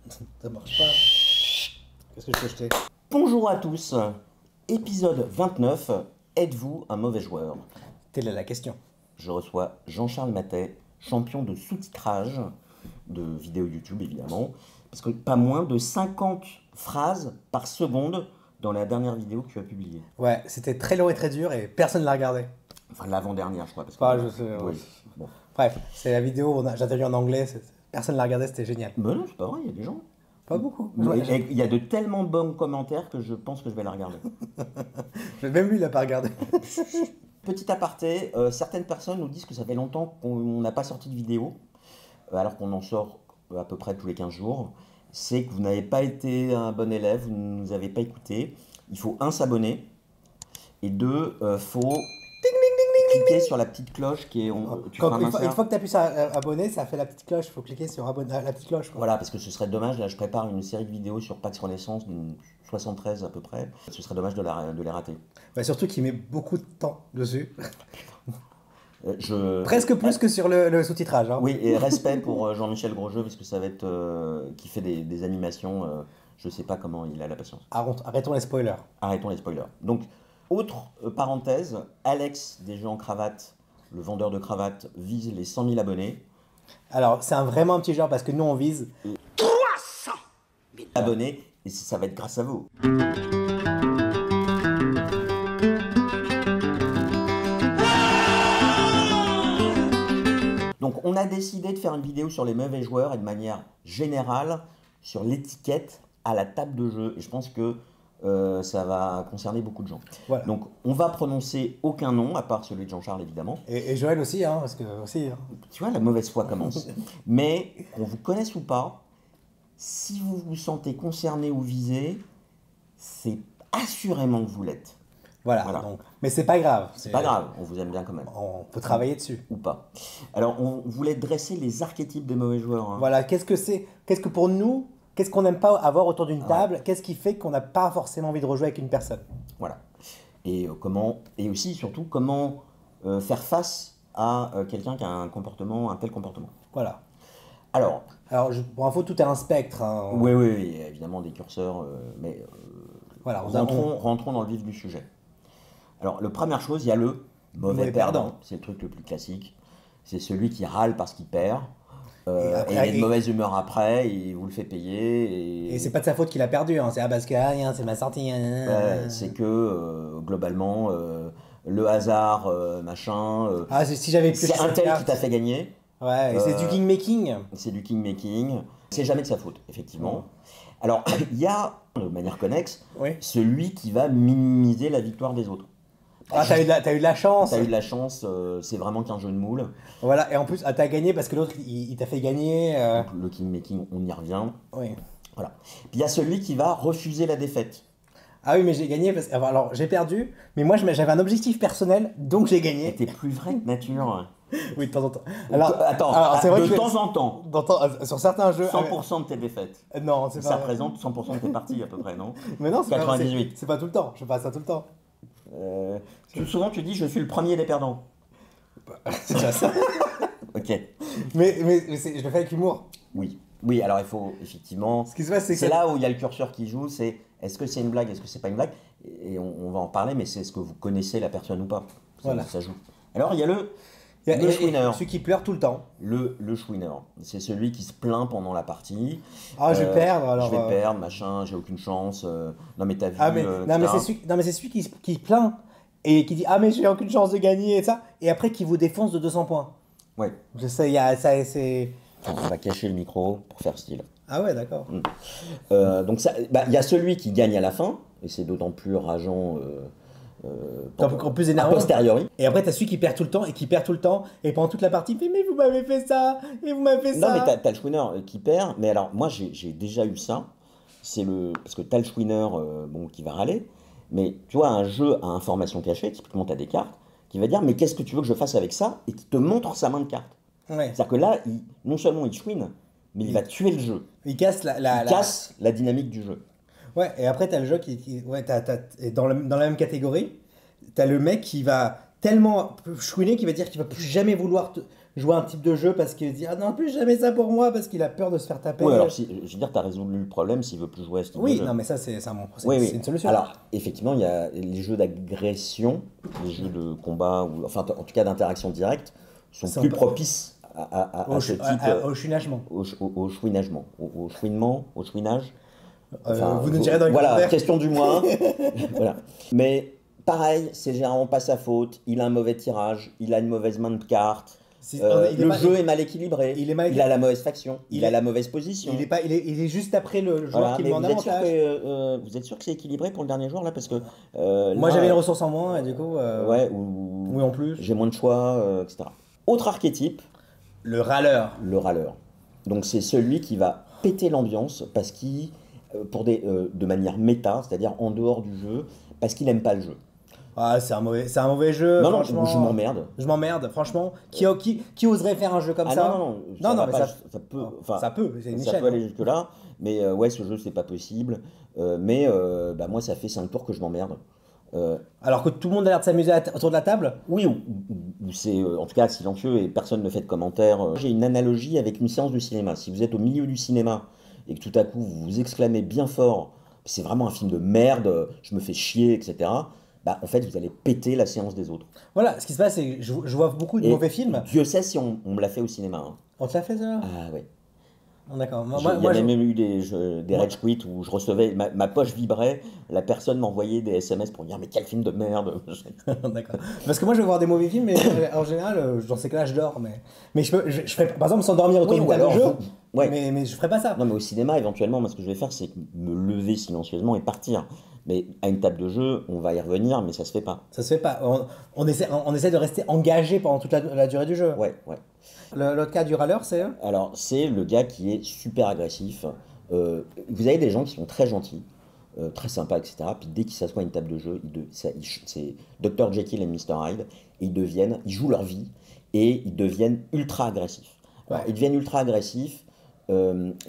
Ça marche pas. Qu'est-ce que je peux jeter? Bonjour à tous, épisode 29, êtes-vous un mauvais joueur? Telle est la question. Je reçois Jean-Charles Matet, champion de sous-titrage de vidéos YouTube évidemment, parce que pas moins de 50 phrases par seconde dans la dernière vidéo que tu as publiée. Ouais, c'était très long et très dur et personne ne l'a regardé. Enfin l'avant-dernière je crois. Parce que, Enfin, je sais, oui. Bon. Bref, c'est la vidéo où j'ai interviewé en anglais, personne ne l'a regardé, c'était génial. Mais non, c'est pas vrai, il y a des gens. Pas beaucoup. Il y a de tellement bons commentaires que je pense que je vais la regarder. Même lui, il l'a pas regardé. Petit aparté, certaines personnes nous disent que ça fait longtemps qu'on n'a pas sorti de vidéo, alors qu'on en sort à peu près tous les 15 jours. C'est que vous n'avez pas été un bon élève, vous ne nous avez pas écouté. Il faut s'abonner, et faut cliquer sur la petite cloche qui est... Une fois que tu appuies sur abonner, ça fait la petite cloche, il faut cliquer sur abonner, la petite cloche. Quoi. Voilà, parce que ce serait dommage, là je prépare une série de vidéos sur Pax Renaissance, d'une 73 à peu près, ce serait dommage de les rater. Bah, surtout qu'il met beaucoup de temps dessus. Je... Presque plus que sur le sous-titrage. Hein. Oui, et respect pour Jean-Michel Grosjeu, parce que ça va être... qui fait des animations, je sais pas comment il a la patience. Arrêtons les spoilers. Arrêtons les spoilers. Donc, autre parenthèse, Alex des jeux en cravate, le vendeur de cravates, vise les 100 000 abonnés. Alors, c'est vraiment un petit genre parce que nous, on vise 300 000 abonnés, et ça va être grâce à vous. Donc, on a décidé de faire une vidéo sur les mauvais joueurs et de manière générale sur l'étiquette à la table de jeu. Et je pense que ça va concerner beaucoup de gens. Voilà. Donc, on va prononcer aucun nom, à part celui de Jean-Charles, évidemment. Et Joël aussi, hein, parce que aussi. Hein. Tu vois, la mauvaise foi commence. Mais, qu'on vous connaisse ou pas, si vous vous sentez concerné ou visé, c'est assurément que vous l'êtes. Voilà. Donc, mais c'est pas grave. C'est pas grave, on vous aime bien quand même. On peut travailler dessus. Ou pas. Alors, on voulait dresser les archétypes des mauvais joueurs. Hein. Voilà, qu'est-ce que pour nous, qu'est-ce qu'on n'aime pas avoir autour d'une table? Qu'est-ce qui fait qu'on n'a pas forcément envie de rejouer avec une personne? Voilà. Et et aussi, surtout, comment faire face à quelqu'un qui a un tel comportement. Voilà. Alors pour info, tout est un spectre. Hein. Oui, évidemment des curseurs, mais voilà, rentrons dans le vif du sujet. Alors, la première chose, il y a le mauvais perdant. C'est le truc le plus classique. C'est celui qui râle parce qu'il perd. Et il a de mauvaise humeur après, il vous le fait payer. Et c'est pas de sa faute qu'il a perdu, hein. C'est parce que c'est ma sortie. C'est que globalement, le hasard, machin. Si j'avais plus c'est un tel qui t'a fait gagner. Ouais, et c'est du king-making. C'est du king-making. C'est jamais de sa faute, effectivement. Alors, il y a, de manière connexe, celui qui va minimiser la victoire des autres. T'as eu de la chance. T'as eu de la chance, c'est vraiment qu'un jeu de moule. Voilà, et en plus, t'as gagné parce que l'autre, il t'a fait gagner. Donc, le king-making, on y revient. Oui. Voilà. Puis il y a celui qui va refuser la défaite. Ah oui, mais j'ai gagné parce que... Alors, j'ai perdu, mais moi, j'avais un objectif personnel, donc j'ai gagné. T'es plus vrai de nature. Oui, de temps en temps. C'est vrai de temps en temps. Sur certains jeux... 100% de tes défaites. Non, c'est pas... Ça représente 100% de tes parties, à peu près, non? Mais non, c'est 98. C'est pas tout le temps, je fais pas ça tout le temps. Souvent, tu dis, je suis le premier des perdants. C'est déjà ça. Ok. Mais je le fais avec humour. Oui, alors il faut, effectivement... Ce qui se passe, c'est là où il y a le curseur qui joue, c'est est-ce que c'est une blague, est-ce que c'est pas une blague? Et on va en parler, mais c'est est-ce que vous connaissez la personne ou pas. Voilà. Ça joue. Alors, il y a le chouineur. Celui qui pleure tout le temps. Le chouineur. C'est celui qui se plaint pendant la partie. Ah, je vais perdre, alors... Je vais perdre, machin, j'ai aucune chance. Non, mais t'as vu... mais c'est celui qui se plaint et qui dit « Ah, mais j'ai aucune chance de gagner » et ça. Et après, qui vous défonce de 200 points. Ouais. Je sais, il y a ça, c'est... On va cacher le micro pour faire style. Ah ouais, d'accord. Donc, il y a celui qui gagne à la fin, et c'est d'autant plus rageant... encore plus énervant. A posteriori. Et après, t'as celui qui perd tout le temps, et pendant toute la partie, il fait « Mais vous m'avez fait ça, et vous m'avez fait ça !» Non, mais t'as le chouineur qui perd, mais alors, moi, j'ai déjà eu ça. Parce que t'as le chouineur qui va râler, mais tu vois, un jeu à information cachée, typiquement, t'as des cartes, qui va dire « Mais qu'est-ce que tu veux que je fasse avec ça ?» et qui te montre sa main de cartes. Ouais. C'est-à-dire que là, non seulement il chouine, mais il va tuer le jeu. Il casse la dynamique du jeu. Ouais, et après, t'as le jeu et dans la même catégorie, t'as le mec qui va tellement chouiner qu'il va dire qu'il va plus jamais vouloir jouer un type de jeu parce qu'il dit ah non plus jamais ça pour moi parce qu'il a peur de se faire taper. Oui, alors je veux dire, tu as résolu le problème s'il veut plus jouer à ce type de Oui, jeu. non mais ça c'est Oui, oui. une solution. Alors, effectivement, il y a les jeux d'agression, les jeux de combat, ou enfin en tout cas d'interaction directe, sont C'est plus un peu- propices à ce type, au chouinagement. au chouinagement, au chouinement, au chouinage. Enfin, Vous nous direz dans les voilà, commentaires. question du mois. Voilà. Mais pareil, c'est généralement pas sa faute. Il a un mauvais tirage, il a une mauvaise main de cartes. Le jeu est mal équilibré. Il a la mauvaise faction. Il a la mauvaise position. Il est juste après le joueur Voilà, qui mais met en avantage. vous êtes sûr que c'est équilibré pour le dernier joueur là parce que Moi là, j'avais une ressource en moins et du coup. ouais, ou Oui en plus. j'ai moins de choix, etc. Autre archétype, Le râleur. le râleur. Donc c'est celui qui va péter l'ambiance parce qu'il, de manière méta, c'est-à-dire en dehors du jeu, parce qu'il aime pas le jeu. Ah, c'est un mauvais jeu. Non, non, franchement. je m'emmerde. Je m'emmerde, franchement. Qui oserait faire un jeu comme Ah ça? non, non, Non, non, va mais pas, ça- ça peut, enfin, Ça peut, c'est une ça échelle. peut aller jusque-là, mais ouais, ce jeu c'est pas possible. Mais bah, moi, ça fait 5 tours que je m'emmerde. Alors que tout le monde a l'air de s'amuser autour de la table. Oui, ou c'est en tout cas silencieux et personne ne fait de commentaires. J'ai une analogie avec une séance de cinéma. Si vous êtes au milieu du cinéma et que tout à coup vous vous exclamez bien fort, c'est vraiment un film de merde, je me fais chier, etc. Bah, en fait, vous allez péter la séance des autres. Voilà, ce qui se passe, c'est que je vois beaucoup de Et mauvais films. Dieu sait si on me l'a fait au cinéma. Hein. On te l'a fait ça? Ah ouais. D'accord. Il y a même eu des rage quits où je recevais, ma poche vibrait, la personne m'envoyait des SMS pour me dire mais quel film de merde. D'accord. Parce que moi je vais voir des mauvais films, mais en général, dans ces cas-là, je dors. Mais je ferais, par exemple, s'endormir autour Oui, d'une ou table de alors, jeu, ouais. mais je ferais pas ça. Non, mais au cinéma, éventuellement, moi, ce que je vais faire, c'est me lever silencieusement et partir. Mais à une table de jeu, on va y revenir, mais ça se fait pas. Ça se fait pas. On essaie de rester engagé pendant toute la durée du jeu. Ouais, ouais. L'autre cas du râleur, c'est. Alors, c'est le gars qui est super agressif. Vous avez des gens qui sont très gentils, très sympas, etc. Puis dès qu'ils s'assoient à une table de jeu, c'est Dr. Jekyll et Mr. Hyde, et ils jouent leur vie, et ils deviennent ultra agressifs. Alors, Ouais. ils deviennent ultra agressifs,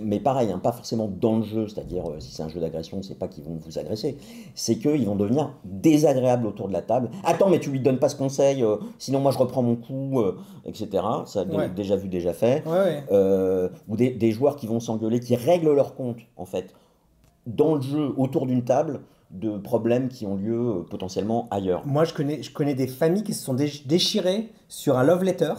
mais pareil, hein, pas forcément dans le jeu, c'est-à-dire si c'est un jeu d'agression, c'est pas qu'ils vont vous agresser, c'est qu'ils vont devenir désagréables autour de la table. Attends, mais tu lui donnes pas ce conseil, sinon moi je reprends mon coup, etc. Ça, Ouais. déjà vu, déjà fait. Ouais, ouais. Ou des joueurs qui vont s'engueuler, qui règlent leur compte, en fait, dans le jeu, autour d'une table, de problèmes qui ont lieu potentiellement ailleurs. Moi, je connais des familles qui se sont déchirées sur un love letter.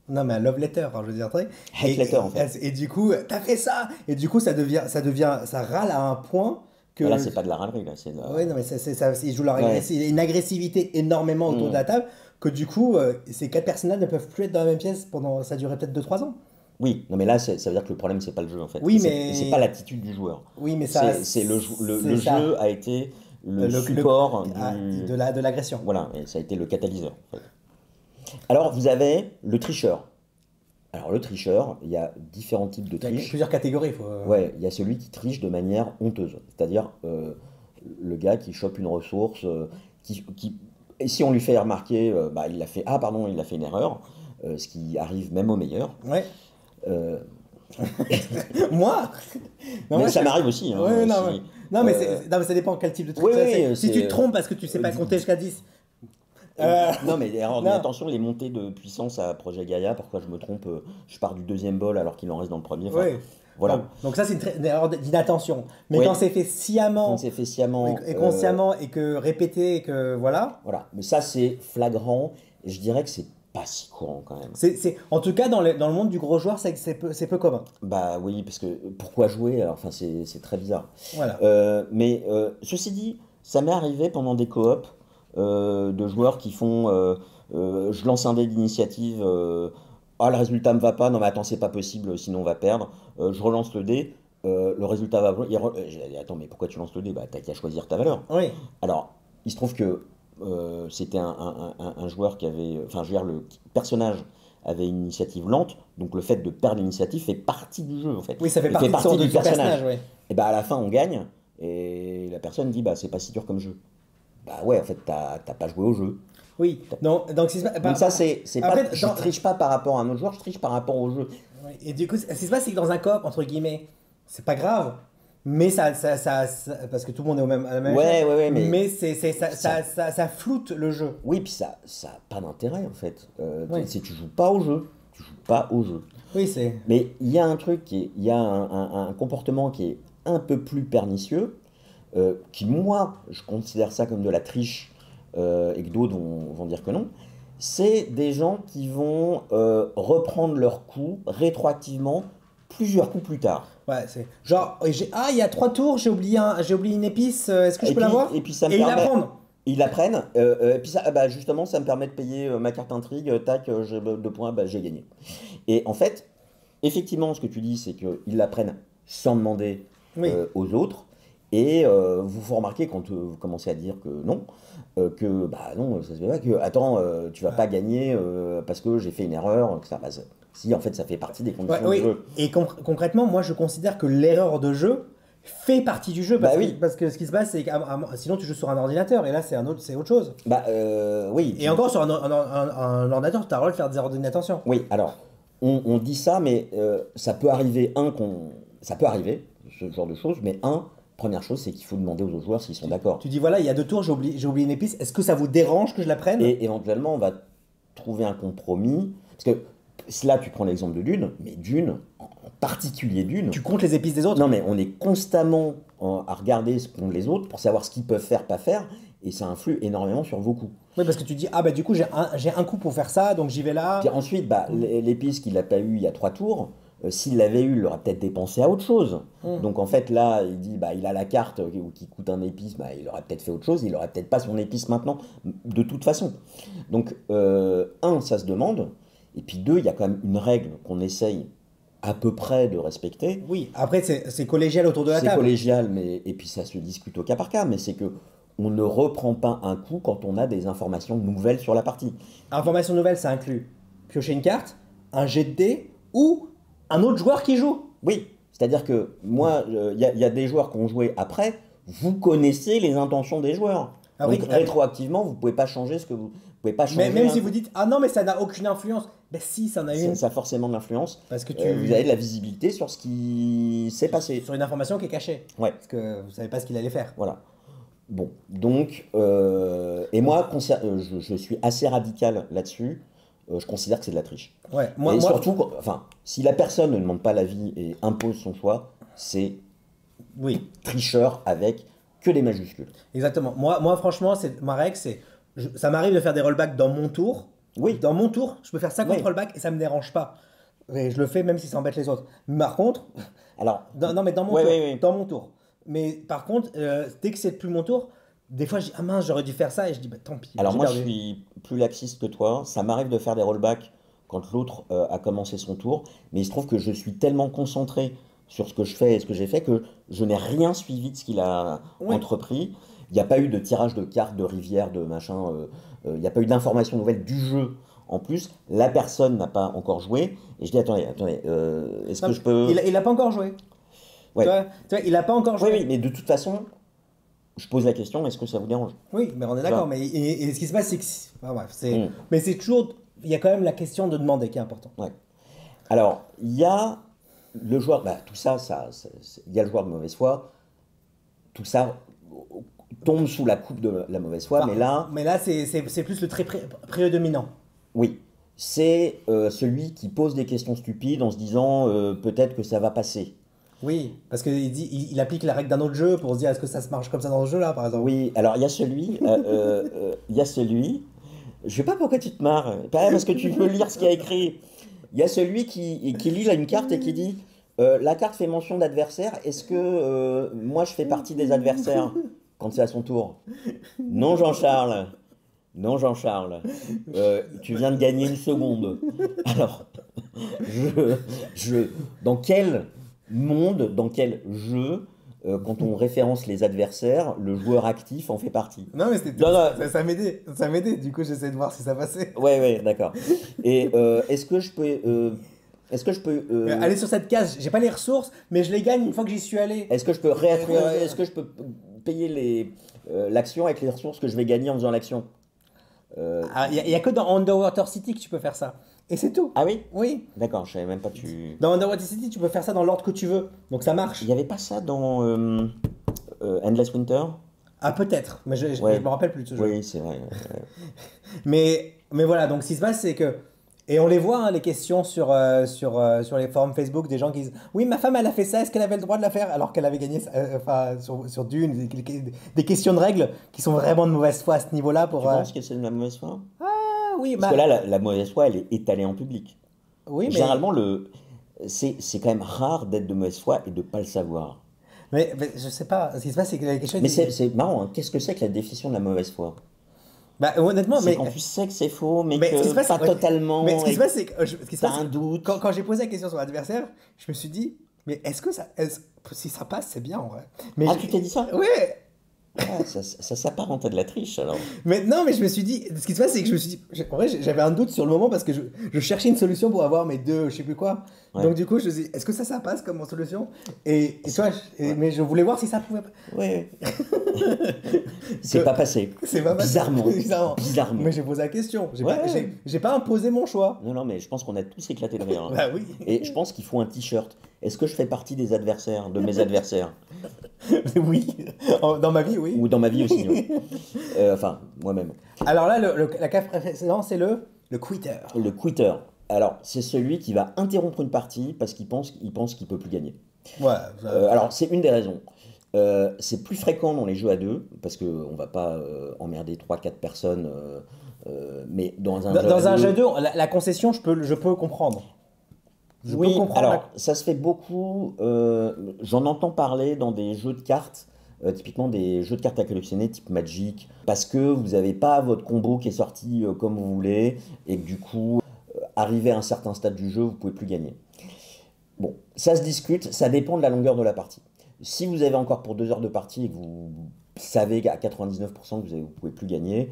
Non, mais un love letter, hein, je veux dire. Hate letter, en fait. Et du coup, t'as fait ça! Et du coup, ça râle à un point que. Là, c'est pas de la râlerie, là, c'est de la... Oui, non, mais ils jouent Ouais. une agressivité énormément autour de la table que du coup, ces quatre personnes-là ne peuvent plus être dans la même pièce pendant. Ça durait peut-être 2-3 ans. Oui, non, mais là, ça veut dire que le problème, c'est pas le jeu, en fait. Oui, C'est- mais- c'est pas l'attitude du joueur. Oui, mais ça. C'est le c'est ça. jeu a été le support de l'agression. Voilà, et ça a été le catalyseur, en fait. Alors, vous avez le tricheur. Alors, le tricheur, il y a différents types de Il y a triche. plusieurs catégories. Ouais, il y a celui qui triche de manière honteuse, c'est-à-dire le gars qui chope une ressource, et si on lui fait remarquer, bah, il a fait, ah pardon, il a fait une erreur, ce qui arrive même au meilleur. Ouais. Euh, Moi? Non, mais moi, ça m'arrive aussi. Hein, Ouais, non, si- ouais. Non, mais euh, non, mais ça dépend quel type de truc. Oui, ça, oui, c'est. Si c'est- tu te trompes parce que tu sais pas compter jusqu'à 10. Non, mais, alors, non. mais attention, les montées de puissance à Projet Gaïa, parfois je me trompe, je pars du deuxième bol alors qu'il en reste dans le premier. Enfin, Ouais. Voilà. Donc ça, c'est une erreur d'inattention. Mais Oui. quand c'est fait sciemment On s'est fait sciemment. et consciemment et que répété et que voilà. Voilà, mais ça c'est flagrant, et je dirais que c'est pas si courant quand même. En tout cas, dans le monde du gros joueur, c'est peu commun. Bah oui, parce que pourquoi jouer? Alors, enfin, c'est très bizarre. Voilà. Mais ceci dit, ça m'est arrivé pendant des coops de joueurs qui font je lance un dé d'initiative, ah le résultat me va pas, non mais attends, c'est pas possible, sinon on va perdre. Je relance le dé, le résultat va. J'ai dit, attends, mais pourquoi tu lances le dé? Bah t'as qu'à choisir ta valeur. Oui. Alors, il se trouve que c'était un joueur qui avait. Enfin, je veux dire, le personnage avait une initiative lente, donc le fait de perdre l'initiative fait partie du jeu en fait. Oui, ça fait Il partie, partie du personnage. oui. Et bah à la fin, on gagne, et la personne dit bah c'est pas si dur comme jeu. Bah ouais, en fait, t'as pas joué au jeu. Oui. Donc Donc ça, c'est après, pas. Je dans- triche pas par rapport à un autre joueur, je triche par rapport au jeu. oui. Et du coup, ce qui se passe, c'est que dans un coop, entre guillemets, c'est pas grave. Mais parce que tout le monde est à la même Ouais, échelle. ouais, Mais ça floute le jeu. Oui, puis ça a pas d'intérêt en fait. Oui. Si tu joues pas au jeu, tu joues pas au jeu. Oui, c'est. Mais il y a un truc, il y a un comportement qui est un peu plus pernicieux, qui moi, je considère ça comme de la triche, et que d'autres vont dire que non. C'est des gens qui vont reprendre leur coup rétroactivement plusieurs coups plus tard. Ouais, c'est. Genre, il y a 3 tours, j'ai oublié une épice, est-ce que je Et peux puis, l'avoir? et puis ça me Et ils la permet, prennent. ils la prennent, et puis ça, bah, justement, ça me permet de payer ma carte intrigue, tac, j'ai 2 points, bah, j'ai gagné. Et en fait, effectivement, ce que tu dis, c'est qu'ils la prennent sans demander Oui. aux autres. Et vous remarquez quand vous commencez à dire que non, que bah non, ça se fait pas, que attends, tu vas pas gagner parce que j'ai fait une erreur, que ça passe. Si, en fait, ça fait partie des Ouais, conditions oui. du jeu. Et concrètement, moi je considère que l'erreur de jeu fait partie du jeu Bah oui. parce que ce qui se passe, c'est que sinon tu joues sur un ordinateur et là c'est autre chose. Bah oui. Et encore sur un ordinateur, tu as le droit de faire des ordres d'inattention. Oui, alors, on dit ça, mais ça peut arriver, ça peut arriver, ce genre de choses, mais première chose, c'est qu'il faut demander aux autres joueurs s'ils sont d'accord. Tu dis voilà, il y a 2 tours, j'ai oublié une épice, est-ce que ça vous dérange que je la prenne? Et éventuellement, on va trouver un compromis. Parce que là, tu prends l'exemple de Dune, mais Dune, en particulier Dune. Tu comptes les épices des autres? Non, mais on est constamment à regarder ce qu'ont les autres pour savoir ce qu'ils peuvent faire, pas faire, et ça influe énormément sur vos coups. Oui, parce que tu dis, ah bah du coup j'ai un coup pour faire ça, donc j'y vais là. Puis ensuite, bah, l'épice qu'il n'a pas eu il y a 3 tours, s'il l'avait eu, il l'aurait peut-être dépensé à autre chose. Donc en fait, là, il dit, bah, il a la carte qui coûte un épice, bah, il aurait peut-être fait autre chose, il aurait peut-être pas son épice maintenant, de toute façon. Donc, ça se demande, et puis 2, il y a quand même une règle qu'on essaye à peu près de respecter. Oui, après c'est collégial autour de la C'est table. collégial, et puis ça se discute au cas par cas, mais c'est que on ne reprend pas un coup quand on a des informations nouvelles sur la partie. Information nouvelle, ça inclut piocher une carte, un jet de dés ou un autre joueur qui joue. Oui, c'est-à-dire que moi, il y a des joueurs qui ont joué après, vous connaissez les intentions des joueurs. Ah oui, Donc rétroactivement, vous pouvez pas changer ce que vous pouvez pas changer. Même si vous dites ah non mais ça n'a aucune influence, ben si ça en a une. Ça a forcément de l'influence. Parce que vous avez de la visibilité sur ce qui s'est passé. sur une information qui est cachée. Ouais. Parce que vous savez pas ce qu'il allait faire. Voilà. Bon, donc, et moi, je suis assez radical là-dessus. Je considère que c'est de la triche. Ouais. Et surtout, enfin, si la personne ne demande pas l'avis et impose son choix, c'est oui, tricheur avec que des majuscules. exactement. Moi franchement, ma règle, ça m'arrive de faire des rollbacks dans mon tour. Oui. Dans mon tour, je peux faire 50 Oui. rollbacks et ça me dérange pas. Et je le fais même si ça embête les autres. Mais par contre, Alors, non mais dans mon Ouais, tour, ouais, ouais. dans mon tour. Mais par contre, dès que c'est plus mon tour, des fois je dis ah mince j'aurais dû faire ça et je dis bah tant pis. alors j'ai moi, perdu. je suis plus laxiste que toi. Ça m'arrive de faire des rollbacks quand l'autre a commencé son tour, mais il se trouve que je suis tellement concentré sur ce que je fais et ce que j'ai fait que je n'ai rien suivi de ce qu'il a Oui. entrepris. Il n'y a pas eu de tirage de cartes, de rivière, de machin. Il n'y a pas eu d'informations nouvelles du jeu. En plus, la personne n'a pas encore joué. Et je dis attendez, est-ce que je peux... Il a pas encore joué. Ouais. Tu vois, il a pas encore joué. Oui, mais de toute façon, je pose la question, est-ce que ça vous dérange? Oui, mais on est d'accord. Voilà. Mais et ce qui se passe, c'est que enfin, bref, Mm. mais c'est toujours il y a quand même la question de demander qui est important. Ouais. Alors, il y a le joueur, bah, tout ça, il y a le joueur de mauvaise foi, tout ça tombe sous la coupe de la mauvaise foi, Enfin, mais là, c'est plus le trait prédominant. oui, c'est celui qui pose des questions stupides en se disant peut-être que ça va passer. Oui, parce qu'il il applique la règle d'un autre jeu pour se dire est-ce que ça se marche comme ça dans le jeu là par exemple. Oui, alors il y a celui, je sais pas pourquoi tu te marres, pareil parce que tu peux lire ce qu'il y a écrit. Il y a celui qui lit là une carte et qui dit la carte fait mention d'adversaire, est-ce que moi je fais partie des adversaires quand c'est à son tour? Non Jean-Charles, non Jean-Charles, tu viens de gagner une seconde. Alors, dans quel monde, dans quel jeu, quand on référence les adversaires, le joueur actif en fait partie? Non mais c'était Non, non. ça m'aidait. Du coup j'essaie de voir si ça passait. Ouais, d'accord. Et est-ce que je peux Aller sur cette case, j'ai pas les ressources, mais je les gagne une fois que j'y suis allé. est-ce que je peux est-ce que je peux payer l'action avec les ressources que je vais gagner en faisant l'action? Il y a que dans Underwater City que tu peux faire ça. Et c'est tout. Ah oui? Oui. D'accord, je savais même pas tu... Dans Underwater City, tu peux faire ça dans l'ordre que tu veux. Donc ça marche. Il y avait pas ça dans Endless Winter? Ah peut-être, mais je Ouais. me rappelle plus de ce jeu. Oui, c'est vrai. Mais voilà, donc ce qui se passe, c'est que Et on les voit, hein, les questions sur les forums Facebook, des gens qui disent oui, ma femme, elle a fait ça, est-ce qu'elle avait le droit de la faire alors qu'elle avait gagné enfin, sur Dune, des questions de règles qui sont vraiment de mauvaise foi à ce niveau-là. Tu penses que c'est de la mauvaise foi? Ah oui, Parce que là, la mauvaise foi, elle est étalée en public. oui, Généralement, c'est quand même rare d'être de mauvaise foi et de ne pas le savoir. mais je sais pas, ce qui se passe, c'est que quelque chose. Mais c'est marrant, hein. Qu'est-ce que c'est que la définition de la mauvaise foi? Bah, honnêtement, C'est mais. quand tu sais que c'est faux, mais Mais ce qui que se passe, pas ouais. totalement, Mais ce qui et se passe, c'est que ce qui se t'as passe, un doute. quand j'ai posé la question sur l'adversaire, je me suis dit, mais est-ce que ça, si ça passe, c'est bien en vrai. Mais Ah, tu t'es dit ça? ouais, Ah, ça s'apparente à de la triche, alors. mais non, mais je me suis dit, ce qui se passe, c'est que je me suis dit, en vrai, j'avais un doute sur le moment parce que je cherchais une solution pour avoir mes deux, je sais plus quoi. Ouais. Donc du coup, je me suis dit, est-ce que ça passe comme solution? Et tu vois, mais je voulais voir si ça pouvait. Ouais. C'est pas passé. C'est pas passé. Bizarrement. Bizarrement. Mais j'ai posé la question. Ouais. J'ai pas imposé mon choix. Non, mais je pense qu'on a tous éclaté de rire, hein. Bah oui. Et je pense qu'il faut un t-shirt. Est-ce que je fais partie des adversaires, de mes adversaires? Oui. Dans ma vie, oui. Ou dans ma vie aussi, oui. Enfin, moi-même. Alors là, la case précédente, c'est le quitter. Le quitter. Alors, c'est celui qui va interrompre une partie parce qu'il pense qu'il peut plus gagner. Ouais. Alors, c'est une des raisons. C'est plus fréquent dans les jeux à deux, parce qu'on va pas emmerder 3-4 personnes, mais dans un jeu Dans à un deux, jeu 2, la concession, je peux comprendre. Je oui, peux comprendre. alors ça se fait beaucoup, j'en entends parler dans des jeux de cartes, typiquement des jeux de cartes à collectionner type Magic, parce que vous n'avez pas votre combo qui est sorti comme vous voulez, et que du coup, arrivé à un certain stade du jeu, vous pouvez plus gagner. Bon, ça se discute, ça dépend de la longueur de la partie. Si vous avez encore pour 2 heures de partie et que vous savez qu'à 99% que vous pouvez plus gagner,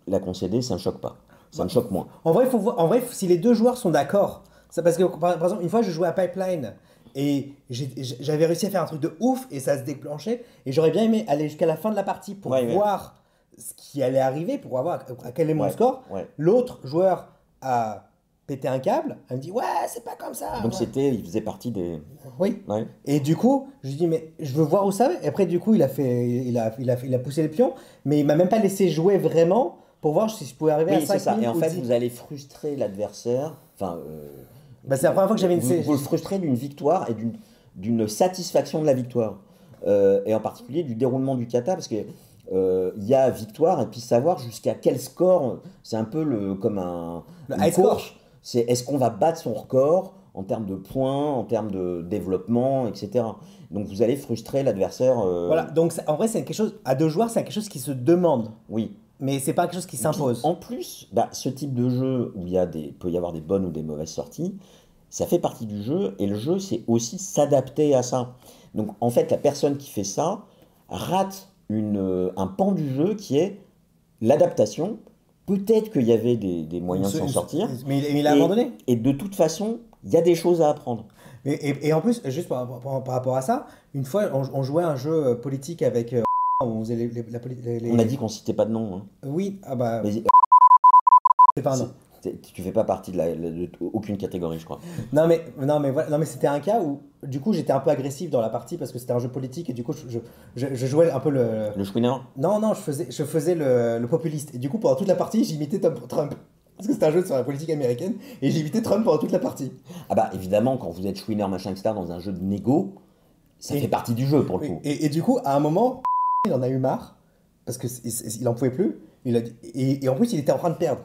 la concéder, ça ne choque pas. Ça me choque moins. En vrai, si les deux joueurs sont d'accord, ça parce que par exemple, une fois, je jouais à Pipeline et j'avais réussi à faire un truc de ouf et ça se déclenchait et j'aurais bien aimé aller jusqu'à la fin de la partie pour voir ce qui allait arriver, pour voir à quel est mon score. Ouais. L'autre joueur a pété un câble, elle me dit ouais, c'est pas comme ça. Donc Ouais. il faisait partie des... Oui. Ouais. Et du coup, je lui dis mais je veux voir où ça va. Et après du coup, il a poussé les pions, mais il m'a même pas laissé jouer vraiment pour voir si je pouvais arriver à Oui, 5 c'est ça. minutes Et en ou fait, 10. vous allez frustrer l'adversaire. Enfin, Bah, c'est la première fois que j'avais une vous le frustrez d'une victoire et d'une satisfaction de la victoire. Et en particulier du déroulement du kata, parce que il y a victoire et puis savoir jusqu'à quel score. C'est un peu comme Le une high score. course. C'est est-ce qu'on va battre son record en termes de points, en termes de développement, etc. Donc vous allez frustrer l'adversaire. Voilà, donc en vrai, c'est quelque chose, à deux joueurs, c'est quelque chose qui se demande, Oui. mais c'est pas quelque chose qui s'impose. En plus, ce type de jeu où peut y avoir des bonnes ou des mauvaises sorties, ça fait partie du jeu et le jeu, c'est aussi s'adapter à ça. Donc en fait, la personne qui fait ça rate un pan du jeu qui est l'adaptation. Peut-être qu'il y avait des moyens de s'en sortir. Mais il a abandonné. Et de toute façon, il y a des choses à apprendre. Et en plus, juste par rapport à ça, une fois, on jouait un jeu politique avec. On faisait On a dit qu'on citait pas de nom, hein. Oui, ah bah. Mais C'est pas un nom. tu fais pas partie de aucune catégorie, je crois. Non mais voilà, non mais c'était un cas où du coup j'étais un peu agressif dans la partie parce que c'était un jeu politique et du coup je jouais un peu le. Le chouiner? Non, je faisais le populiste et du coup pendant toute la partie j'imitais Trump. Parce que c'était un jeu sur la politique américaine et j'imitais Trump pendant toute la partie. Ah bah évidemment, quand vous êtes chouiner, machin, etc., dans un jeu de négo, ça fait partie du jeu pour le coup. Et du coup, à un moment, il en a eu marre parce qu'il en pouvait plus. Il a dit, et en plus, il était en train de perdre.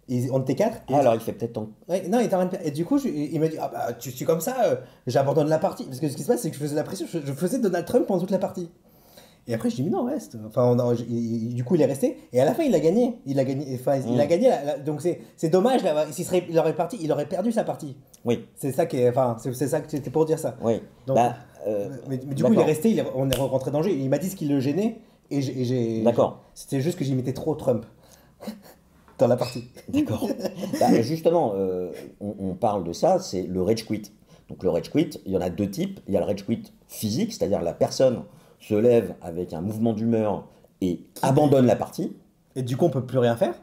Et on était 4. Ah, alors il fait peut-être tant. Ouais, non, il était en train de perdre. Et du coup, il m'a dit ah bah tu suis comme ça, j'abandonne la partie. Parce que ce qui se passe, c'est que je faisais la pression, je faisais Donald Trump pendant toute la partie. Et après, je dis mais non, reste. Enfin, du coup, il est resté. Et à la fin, il a gagné. Il a gagné. Enfin, il a gagné. Donc c'est dommage. Là, il aurait parti, il aurait perdu sa partie. Oui. C'est ça qui est. Enfin, c'est ça que c'était pour dire ça. Oui. Donc, mais du coup, il est resté. On est rentré dans le jeu. Il m'a dit ce qui le gênait. Et j'ai. D'accord. C'était juste que j'imitais trop Trump dans la partie. D'accord. Justement, on parle de ça. C'est le rage quit. Donc le rage quit, il y en a deux types. Il y a le rage quit physique, c'est-à-dire la personne se lève avec un mouvement d'humeur et abandonne la partie. Et du coup, on peut plus rien faire.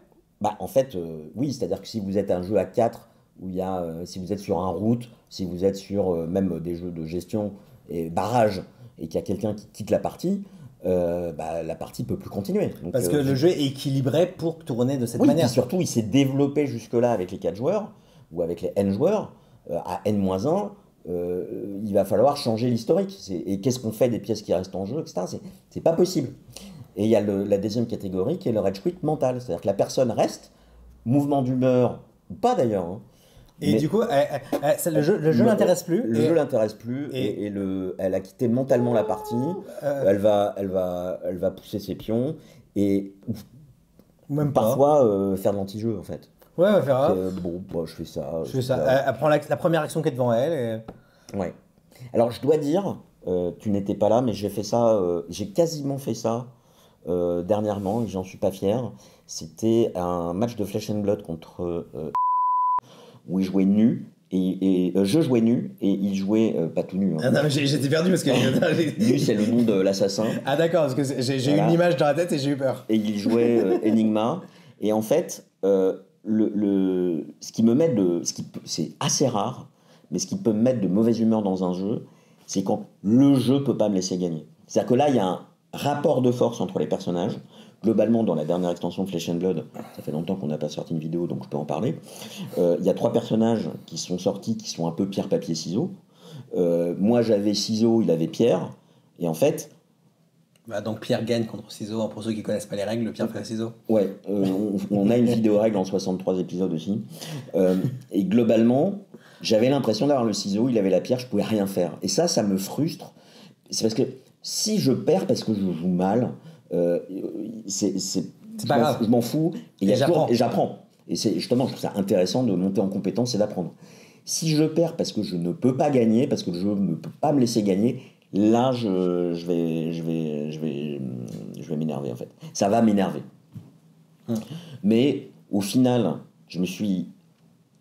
En fait, oui, c'est-à-dire que si vous êtes un jeu à 4, où il y a, si vous êtes sur un route, si vous êtes sur même des jeux de gestion et barrage, et qu'il y a quelqu'un qui quitte la partie, la partie peut plus continuer. Donc, parce que le jeu est équilibré pour tourner de cette oui, manière. et surtout, il s'est développé jusque-là avec les 4 joueurs. ou avec les N joueurs, à N-1, il va falloir changer l'historique. Et qu'est-ce qu'on fait des pièces qui restent en jeu, etc. C'est pas possible. Et il y a la deuxième catégorie qui est le rage quit mental. C'est-à-dire que la personne reste, mouvement d'humeur, ou pas d'ailleurs, hein, Et mais du coup, le jeu l'intéresse plus. le jeu l'intéresse plus elle a quitté mentalement la partie. Elle va pousser ses pions et Même pas. parfois faire de l'anti-jeu en fait. Ouais, on va faire. Bon, bah, je fais ça. Je fais ça. Elle prend la première action qui est devant elle. Ouais. Alors je dois dire, tu n'étais pas là, mais j'ai fait ça. J'ai quasiment fait ça dernièrement et j'en suis pas fier. C'était un match de Flesh and Blood contre où il jouait nu. Je jouais nu et il jouait pas tout nu. Hein. Ah non, mais j'étais perdu parce que. Nu, c'est le nom de l'assassin. Ah d'accord, parce que j'ai eu une image dans la tête et j'ai eu peur. Et il jouait Enigma. Et en fait, ce qui me met c'est assez rare, mais ce qui peut me mettre de mauvaise humeur dans un jeu, c'est quand le jeu peut pas me laisser gagner. C'est-à-dire que là, il y a un rapport de force entre les personnages. Globalement, dans la dernière extension de Flesh and Blood, ça fait longtemps qu'on n'a pas sorti une vidéo, donc je peux en parler. Il y a 3 personnages qui sont sortis, qui sont un peu pierre, papier, ciseaux. Moi, j'avais ciseaux, il avait pierre. Et en fait... Bah donc Pierre gagne contre ciseaux, pour ceux qui connaissent pas les règles, le Pierre fait ciseaux. Ouais, on a une vidéo règle en 63 épisodes aussi. Et globalement, j'avais l'impression d'avoir le ciseau, il avait la pierre, je pouvais rien faire. Et ça me frustre. C'est parce que si je perds parce que je joue mal, c'est pas grave. Je m'en fous. Et j'apprends. Et c'est justement, je trouve ça intéressant de monter en compétence et d'apprendre. Si je perds parce que je ne peux pas gagner, parce que le jeu ne peut pas me laisser gagner, là, je vais m'énerver en fait. Ça va m'énerver. Mais au final, je me suis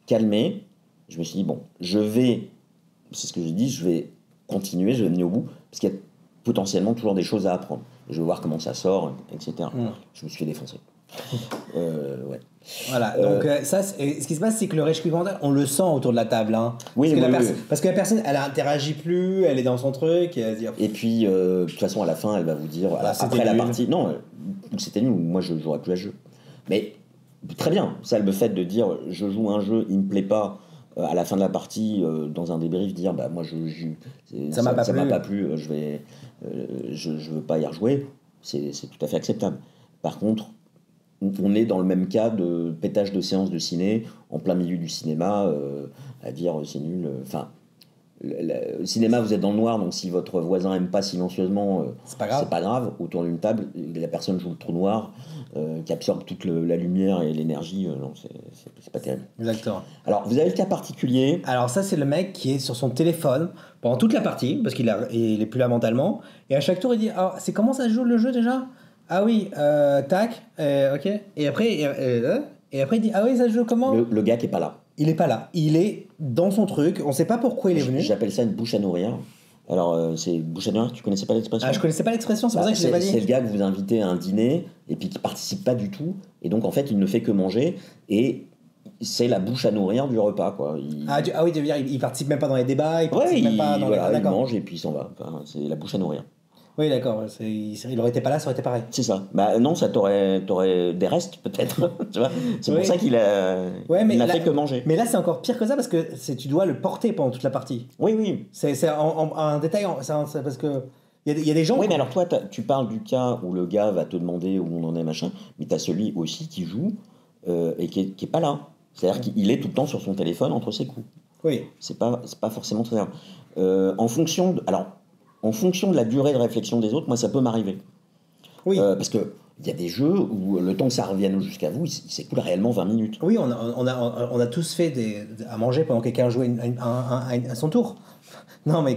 calmé. Je me suis dit, bon, c'est ce que j'ai dit, je vais continuer, je vais venir au bout, parce qu'il y a potentiellement toujours des choses à apprendre. Je vais voir comment ça sort, etc. Je me suis défoncé. Ouais. Voilà, donc ce qui se passe, c'est que le rage quit mental, on le sent autour de la table. Hein, oui, parce que la personne, elle interagit plus, elle est dans son truc. Et, elle se dit, et puis, de toute façon, à la fin, elle va vous dire, après la partie, non, c'était nul, moi je jouerai plus à ce jeu. Mais très bien, ça, le fait de dire, je joue un jeu, il me plaît pas, à la fin de la partie, dans un débrief, dire, bah moi ça m'a pas plu, je veux pas y rejouer, c'est tout à fait acceptable. Par contre, on est dans le même cas de pétage de séance de ciné en plein milieu du cinéma, à dire c'est nul. Enfin, le cinéma, vous êtes dans le noir, donc si votre voisin aime pas silencieusement, c'est pas grave. Autour d'une table, la personne joue le trou noir qui absorbe toute la lumière et l'énergie. Non, c'est pas terrible. Exactement. Alors, vous avez le cas particulier. Alors ça, c'est le mec qui est sur son téléphone pendant toute la partie parce qu'il est plus là mentalement. Et à chaque tour, il dit c'est comment ça se joue le jeu déjà? Ah oui, tac, ok. Et après, il dit, ah oui, ça se joue comment? Le gars qui est pas là. Il est pas là. Il est dans son truc. On sait pas pourquoi il est venu. J'appelle ça une bouche à nourrir. Alors, c'est bouche à nourrir, tu connaissais pas l'expression? Ah, je connaissais pas l'expression, c'est pour ça que je l'ai pas dit. C'est le gars que vous invitez à un dîner et puis qui participe pas du tout. Et donc, en fait, il ne fait que manger. Et c'est la bouche à nourrir du repas, quoi. Ah oui, tu veux dire, il participe même pas dans les débats, il mange et puis il s'en va. Enfin, c'est la bouche à nourrir. Oui, d'accord. Il aurait été pas là, ça aurait été pareil. C'est ça. Bah non, ça t'aurais des restes peut-être. Tu vois. C'est pour ça qu'il n'a fait que manger. Mais là, c'est encore pire que ça parce que tu dois le porter pendant toute la partie. Oui. C'est un détail. C'est parce que il y a des gens. Oui, mais alors toi, tu parles du cas où le gars va te demander où on en est machin, mais t'as celui aussi qui joue et qui est pas là. C'est-à-dire qu'il est tout le temps sur son téléphone entre ses coups. Oui. C'est pas forcément très grave. En fonction de la durée de réflexion des autres, moi, ça peut m'arriver. Oui. Parce qu'il y a des jeux où le temps que ça revienne jusqu'à vous, il s'écoule réellement 20 minutes. Oui, on a tous fait à manger pendant que quelqu'un jouait à son tour. Non, mais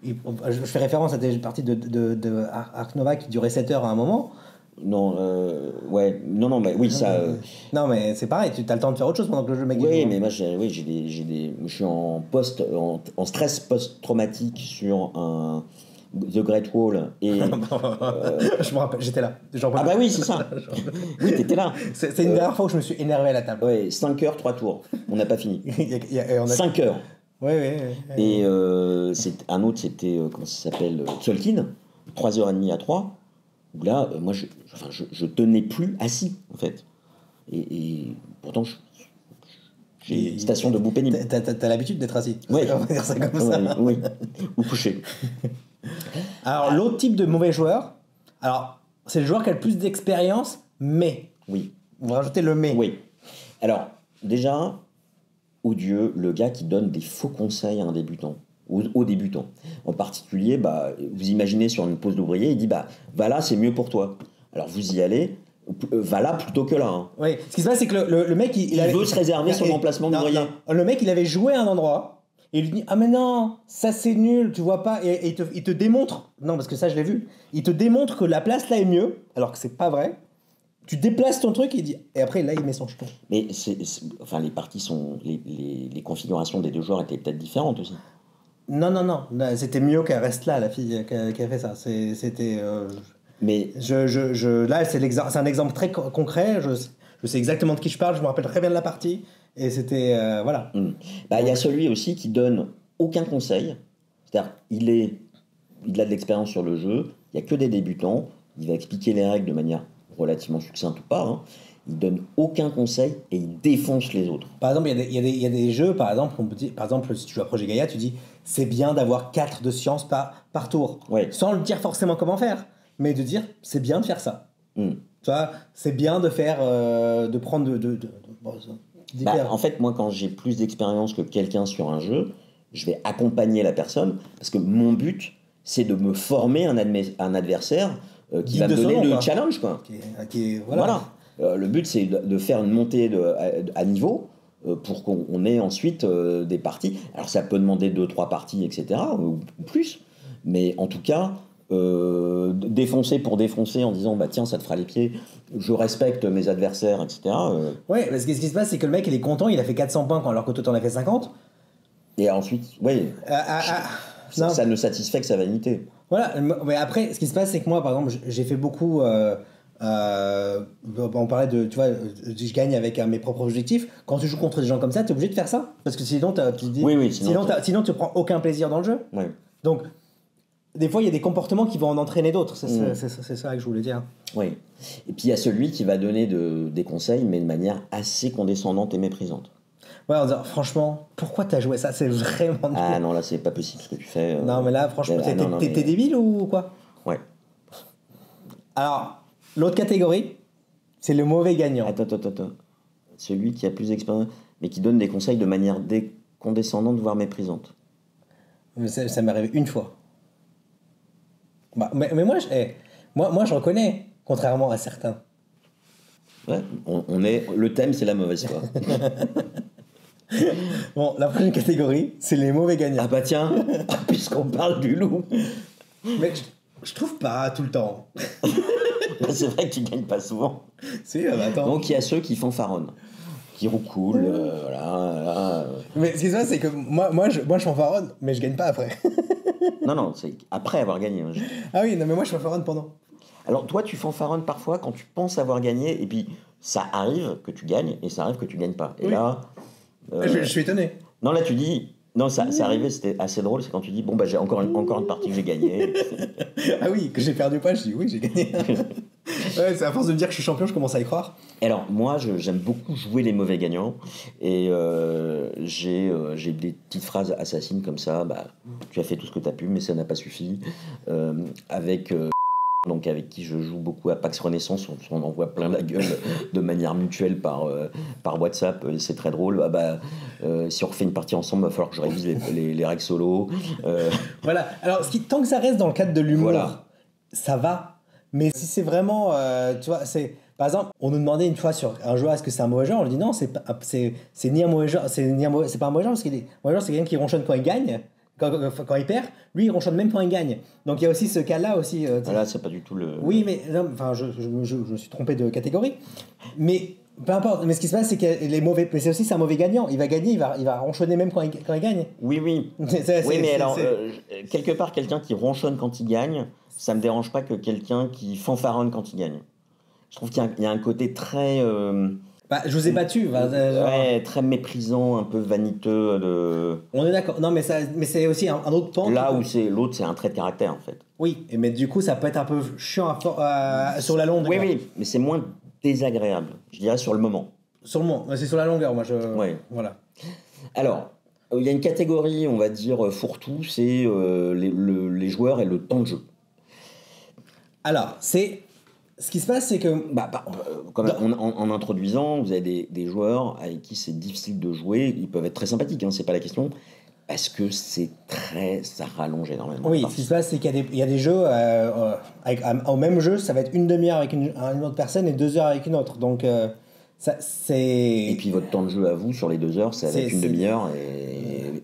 je fais référence à des parties de Ark Nova qui duraient 7 heures à un moment. Non, mais oui, ça... Non, mais c'est pareil, tu as le temps de faire autre chose pendant que le jeu m'aiguille. Oui, mais moi, je suis en stress post-traumatique sur un... The Great Wall et je me rappelle, j'étais là. Ah bah oui, c'est ça. Oui, t'étais là. C'est une dernière fois où je me suis énervé à la table. Ouais, 5 heures, 3 tours. On n'a pas fini. 5 heures. Oui. Et un autre, c'était, comment ça s'appelle, Tzolk'in, 3h30 à 3. Où là, moi, je tenais plus assis, en fait. Et pourtant, J'ai une station debout pénible. T'as l'habitude d'être assis. Oui. On va dire ça comme ça. Oui, ou couché. Alors, l'autre type de mauvais joueur, alors, c'est le joueur qui a le plus d'expérience, mais. Oui. On va rajouter le mais. Oui. Alors, déjà, odieux, le gars qui donne des faux conseils à un débutant, aux débutants. En particulier, vous imaginez sur une pause d'ouvrier, il dit va là, c'est mieux pour toi. Alors vous y allez, va là plutôt que là. Hein. Oui, ce qui se passe, c'est que le mec, il veut se réserver son emplacement d'ouvrier. Le mec, il avait joué à un endroit, et il lui dit ah mais non, ça c'est nul, tu vois pas, et il te démontre, non parce que ça je l'ai vu, il te démontre que la place là est mieux, alors que c'est pas vrai. Tu déplaces ton truc et après là il met son jeton. Mais enfin les parties sont les configurations des deux joueurs étaient peut-être différentes aussi. Non, c'était mieux qu'elle reste là, la fille qui a fait ça. C'était. Mais là, c'est un exemple très concret. Je sais exactement de qui je parle. Je me rappelle très bien de la partie. Et c'était voilà. Il y a celui aussi qui donne aucun conseil. C'est-à-dire, il a de l'expérience sur le jeu. Il y a que des débutants. Il va expliquer les règles de manière relativement succincte ou pas. Hein. Il donne aucun conseil et il défonce les autres. Par exemple, il y a des jeux, par exemple, si tu joues à Projet Gaïa, tu dis c'est bien d'avoir 4 de science par tour. Ouais. Sans le dire forcément comment faire, mais de dire c'est bien de faire ça. Tu vois, c'est bien de faire, de prendre en fait, moi, quand j'ai plus d'expérience que quelqu'un sur un jeu, je vais accompagner la personne parce que mon but, c'est de me former un adversaire qui va me donner le challenge. Quoi. Voilà. Le but, c'est de faire une montée à niveau pour qu'on ait ensuite des parties. Alors, ça peut demander 2-3 parties, etc., ou plus. Mais en tout cas, défoncer pour défoncer en disant tiens, ça te fera les pieds, je respecte mes adversaires, etc. Ouais, parce que ce qui se passe, c'est que le mec, il est content, il a fait 400 points alors que toi, t'en as fait 50. Et ensuite, ça ne satisfait que sa vanité. Voilà, mais après, ce qui se passe, c'est que moi, par exemple, j'ai fait beaucoup. On parlait de, tu vois, je gagne avec mes propres objectifs. Quand tu joues contre des gens comme ça, t'es obligé de faire ça, parce que sinon, sinon tu prends aucun plaisir dans le jeu. Oui. Donc, des fois, il y a des comportements qui vont en entraîner d'autres. C'est ça que je voulais dire. Oui. Et puis il y a celui qui va donner des conseils, mais de manière assez condescendante et méprisante. Ouais, en disant, franchement, pourquoi t'as joué ça? C'est vraiment. Ah non, là, c'est pas possible ce que tu fais. Non, mais là, franchement, t'es débile ou quoi? Ouais. Alors, l'autre catégorie, c'est le mauvais gagnant. Attends. Celui qui a plus d'expérience, mais qui donne des conseils de manière condescendante, voire méprisante. Ça m'est arrivé une fois. Mais moi, je reconnais, contrairement à certains. Ouais, le thème, c'est la mauvaise foi. Bon, la prochaine catégorie, c'est les mauvais gagnants. Ah bah tiens, puisqu'on parle du loup. Mais je trouve pas tout le temps. C'est vrai que tu gagnes pas souvent. Si, attends. Donc il y a ceux qui fanfaronnent, qui roucoulent, voilà. Mais ce qui se passe, c'est que moi je fanfaronne, mais je gagne pas après. Non, c'est après avoir gagné. Ah oui, non, mais moi je fanfaronne pendant. Alors toi, tu fanfaronnes parfois quand tu penses avoir gagné, et puis ça arrive que tu gagnes, et ça arrive que tu gagnes pas. Et là... Je suis étonné. Non, là tu dis... Non, ça arrivait, c'était assez drôle, c'est quand tu dis, bon, j'ai encore une partie que j'ai gagnée. Ah oui, que j'ai perdu pas, je dis oui, j'ai gagné. Ouais, c'est à force de me dire que je suis champion, je commence à y croire. Alors, moi, j'aime beaucoup jouer les mauvais gagnants, et j'ai des petites phrases assassines comme ça, tu as fait tout ce que tu as pu, mais ça n'a pas suffi. Avec qui je joue beaucoup à Pax Renaissance, on envoie plein la gueule de manière mutuelle par WhatsApp, c'est très drôle. Si on refait une partie ensemble, il va falloir que je révise les règles solo. Voilà, alors tant que ça reste dans le cadre de l'humour, ça va. Mais si c'est vraiment, tu vois, par exemple, on nous demandait une fois sur un joueur, est-ce que c'est un mauvais joueur? On lui dit non, c'est ni un mauvais joueur, c'est pas un mauvais joueur, parce que mauvais joueur, c'est quelqu'un qui ronchonne quand il gagne. Quand il perd, lui il ronchonne même quand il gagne. Donc il y a aussi ce cas-là aussi. Là, c'est pas du tout le. Oui, mais je me suis trompé de catégorie. Mais peu importe. Mais ce qui se passe, c'est que les mauvais. Mais c'est aussi un mauvais gagnant. Il va gagner, il va ronchonner même quand il gagne. Oui. Quelque part, quelqu'un qui ronchonne quand il gagne, ça me dérange pas que quelqu'un qui fanfaronne quand il gagne. Je trouve qu'il y a un côté très. Je vous ai battu. Ouais, très méprisant, un peu vaniteux. On est d'accord. Non, mais c'est aussi un autre pan. Là où l'autre, c'est un trait de caractère, en fait. Oui, mais du coup, ça peut être un peu chiant sur la longue. Oui, mais c'est moins désagréable, je dirais, sur le moment. Sur le moment, c'est sur la longueur, moi je. Ouais. Voilà. Alors, il y a une catégorie, on va dire, fourre-tout, c'est les joueurs et le temps de jeu. Alors, c'est. Ce qui se passe, c'est que. Quand même, en introduisant, vous avez des joueurs avec qui c'est difficile de jouer. Ils peuvent être très sympathiques, hein, c'est pas la question. Parce que ça rallonge énormément. Oui, ce qui se passe, c'est qu'il y a des jeux, au même jeu, ça va être une demi-heure avec une autre personne et 2 heures avec une autre. Donc, c'est. Et puis votre temps de jeu à vous, sur les 2 heures, ça va être une demi-heure.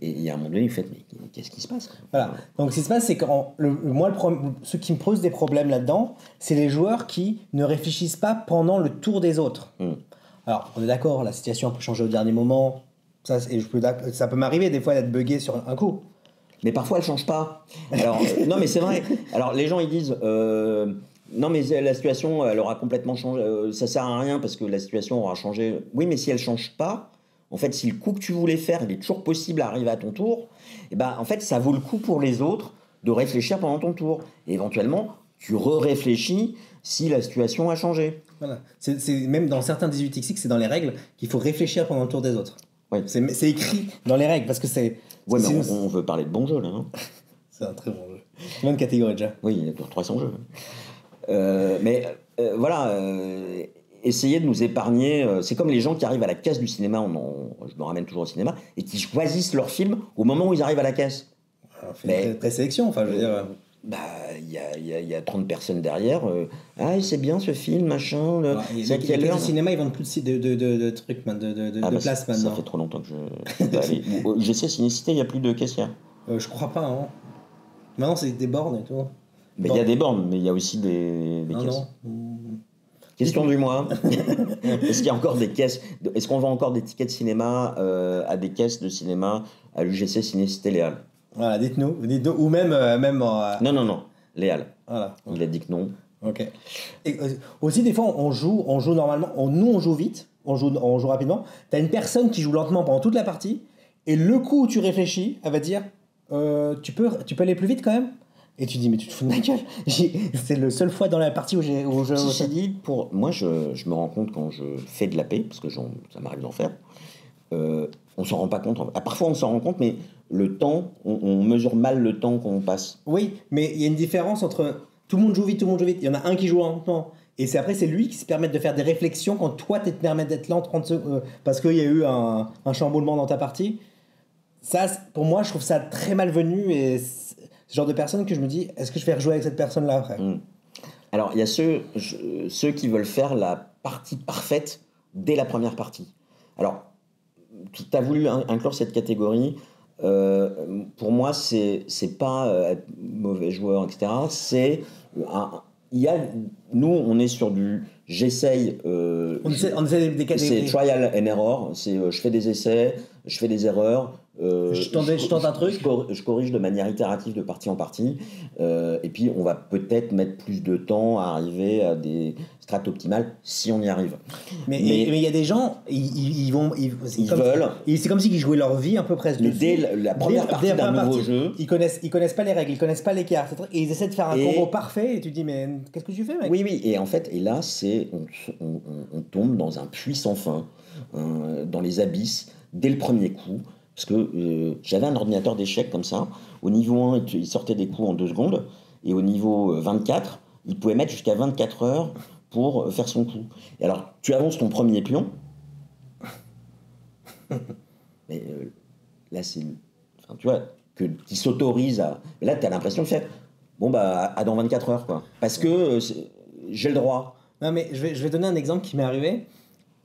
Et il y a un moment donné, vous faites, mais qu'est-ce qui se passe? Voilà. Donc, ce qui se passe, c'est que ce qui me pose des problèmes là-dedans, c'est les joueurs qui ne réfléchissent pas pendant le tour des autres. Alors, on est d'accord, la situation peut changer au dernier moment. Ça peut m'arriver des fois d'être buggé sur un coup. Mais parfois, elle change pas. Alors, non, mais c'est vrai. Alors, les gens, ils disent... non, mais la situation, elle aura complètement changé. Ça sert à rien parce que la situation aura changé. Oui, mais si elle change pas, en fait, si le coup que tu voulais faire, il est toujours possible à arriver à ton tour, et ben, en fait, ça vaut le coup pour les autres de réfléchir pendant ton tour. Et éventuellement, tu réfléchis si la situation a changé. Voilà. C'est même dans certains 18xx, c'est dans les règles qu'il faut réfléchir pendant le tour des autres. Ouais. C'est écrit dans les règles parce que c'est. Ouais, mais on veut parler de bons jeux là. Hein. C'est un très bon jeu. Plein de catégories déjà. Oui, il y a 300 jeux. Voilà, essayez de nous épargner. C'est comme les gens qui arrivent à la caisse du cinéma, je me ramène toujours au cinéma, et qui choisissent leur film au moment où ils arrivent à la caisse. On fait une présélection, enfin, je veux dire. Il y a 30 personnes derrière. Ah, c'est bien ce film, machin. C'est à quelle heure? Le cinéma, ils vendent plus de trucs, de place maintenant. Ça fait trop longtemps que je. Je sais, Cinécité, il n'y a plus de caissière. Je crois pas, hein. Maintenant, c'est des bornes et tout. Mais il y a des bornes, mais il y a aussi des caisses. Non. Question du mois. Est-ce qu'il y a encore des caisses? Est-ce qu'on vend encore des tickets de cinéma à des caisses de cinéma à l'UGC Cinécité Léal? Voilà, dites-nous. Ou même. Non. Léal. Voilà. Il a dit que non. Ok. Et, aussi, des fois, on joue normalement. Nous, on joue vite. On joue rapidement. T'as une personne qui joue lentement pendant toute la partie. Et le coup où tu réfléchis, elle va te dire tu peux aller plus vite quand même? Et tu dis, mais tu te fous de ma gueule. C'est le seul fois dans la partie où je. Ceci dit, moi, je me rends compte quand je fais de la paix, parce que ça m'arrive d'en faire, on s'en rend pas compte. Parfois, on s'en rend compte, mais le temps, on mesure mal le temps qu'on passe. Oui, mais il y a une différence entre tout le monde joue vite, Il y en a un qui joue lentement. Et c'est lui qui se permet de faire des réflexions quand toi, tu te permets d'être lent 30 secondes, parce qu'il y a eu un chamboulement dans ta partie. Ça, pour moi, je trouve ça très malvenu et ce genre de personne que je me dis, est-ce que je vais rejouer avec cette personne-là après? Alors, il y a ceux qui veulent faire la partie parfaite dès la première partie. Alors, tu as voulu inclure cette catégorie. Pour moi, c'est pas être mauvais joueur, etc. Nous, on est sur du j'essaye. On essaie des c'est trial and error. C'est je fais des essais, je fais des erreurs. Je tente un truc. Je corrige de manière itérative de partie en partie. Et puis, on va peut-être mettre plus de temps à arriver à des strates optimales si on y arrive. Mais il y a des gens, ils veulent. C'est comme s'ils jouaient leur vie un peu presque. Mais dès la première partie d'un nouveau jeu, ils connaissent pas les règles, ils connaissent pas les cartes, et ils essaient de faire un combo parfait. Et tu dis, mais qu'est-ce que tu fais, mec? Oui. Et en fait, là, on tombe dans un puits sans fin, dans les abysses dès le premier coup. Parce que j'avais un ordinateur d'échecs comme ça. Au niveau 1, il sortait des coups en 2 secondes. Et au niveau 24, il pouvait mettre jusqu'à 24 heures pour faire son coup. Et alors, tu avances ton premier pion. Mais là, c'est... Enfin, tu vois, qui s'autorise à... Mais là, tu as l'impression de faire... Bon, bah, à dans 24 heures, quoi. Parce que j'ai le droit. Non, mais je vais donner un exemple qui m'est arrivé.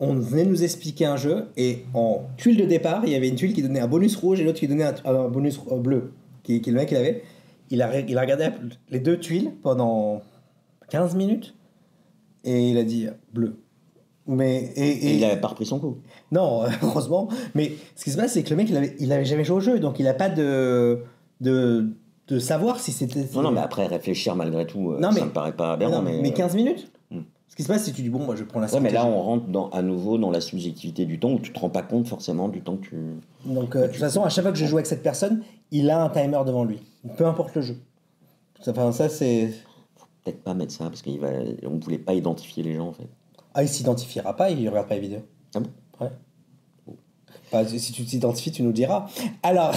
On venait nous expliquer un jeu et en tuile de départ, il y avait une tuile qui donnait un bonus rouge et l'autre qui donnait un bonus bleu, qui le mec il avait. Il a regardé les 2 tuiles pendant 15 minutes et il a dit bleu. Et il n'avait pas repris son coup. Non, heureusement. Mais ce qui se passe, c'est que le mec il avait jamais joué au jeu, donc il n'a pas de savoir si c'était. Non, mais après réfléchir malgré tout, ça me paraît pas aberrant. Mais 15 minutes. Ce qui se passe, c'est que tu dis, bon, moi je prends la mais là, on rentre à nouveau dans la subjectivité du temps où tu te rends pas compte forcément du temps que tu. Donc, de toute façon, à chaque fois que je joue avec cette personne, il a un timer devant lui. Peu importe le jeu. Enfin, ça, c'est. Faut peut-être pas mettre ça parce qu'on ne voulait pas identifier les gens en fait. Ah, il s'identifiera pas, il regarde pas les vidéos. Ah bon? Ouais. Bah, si tu t'identifies, tu nous diras. Alors,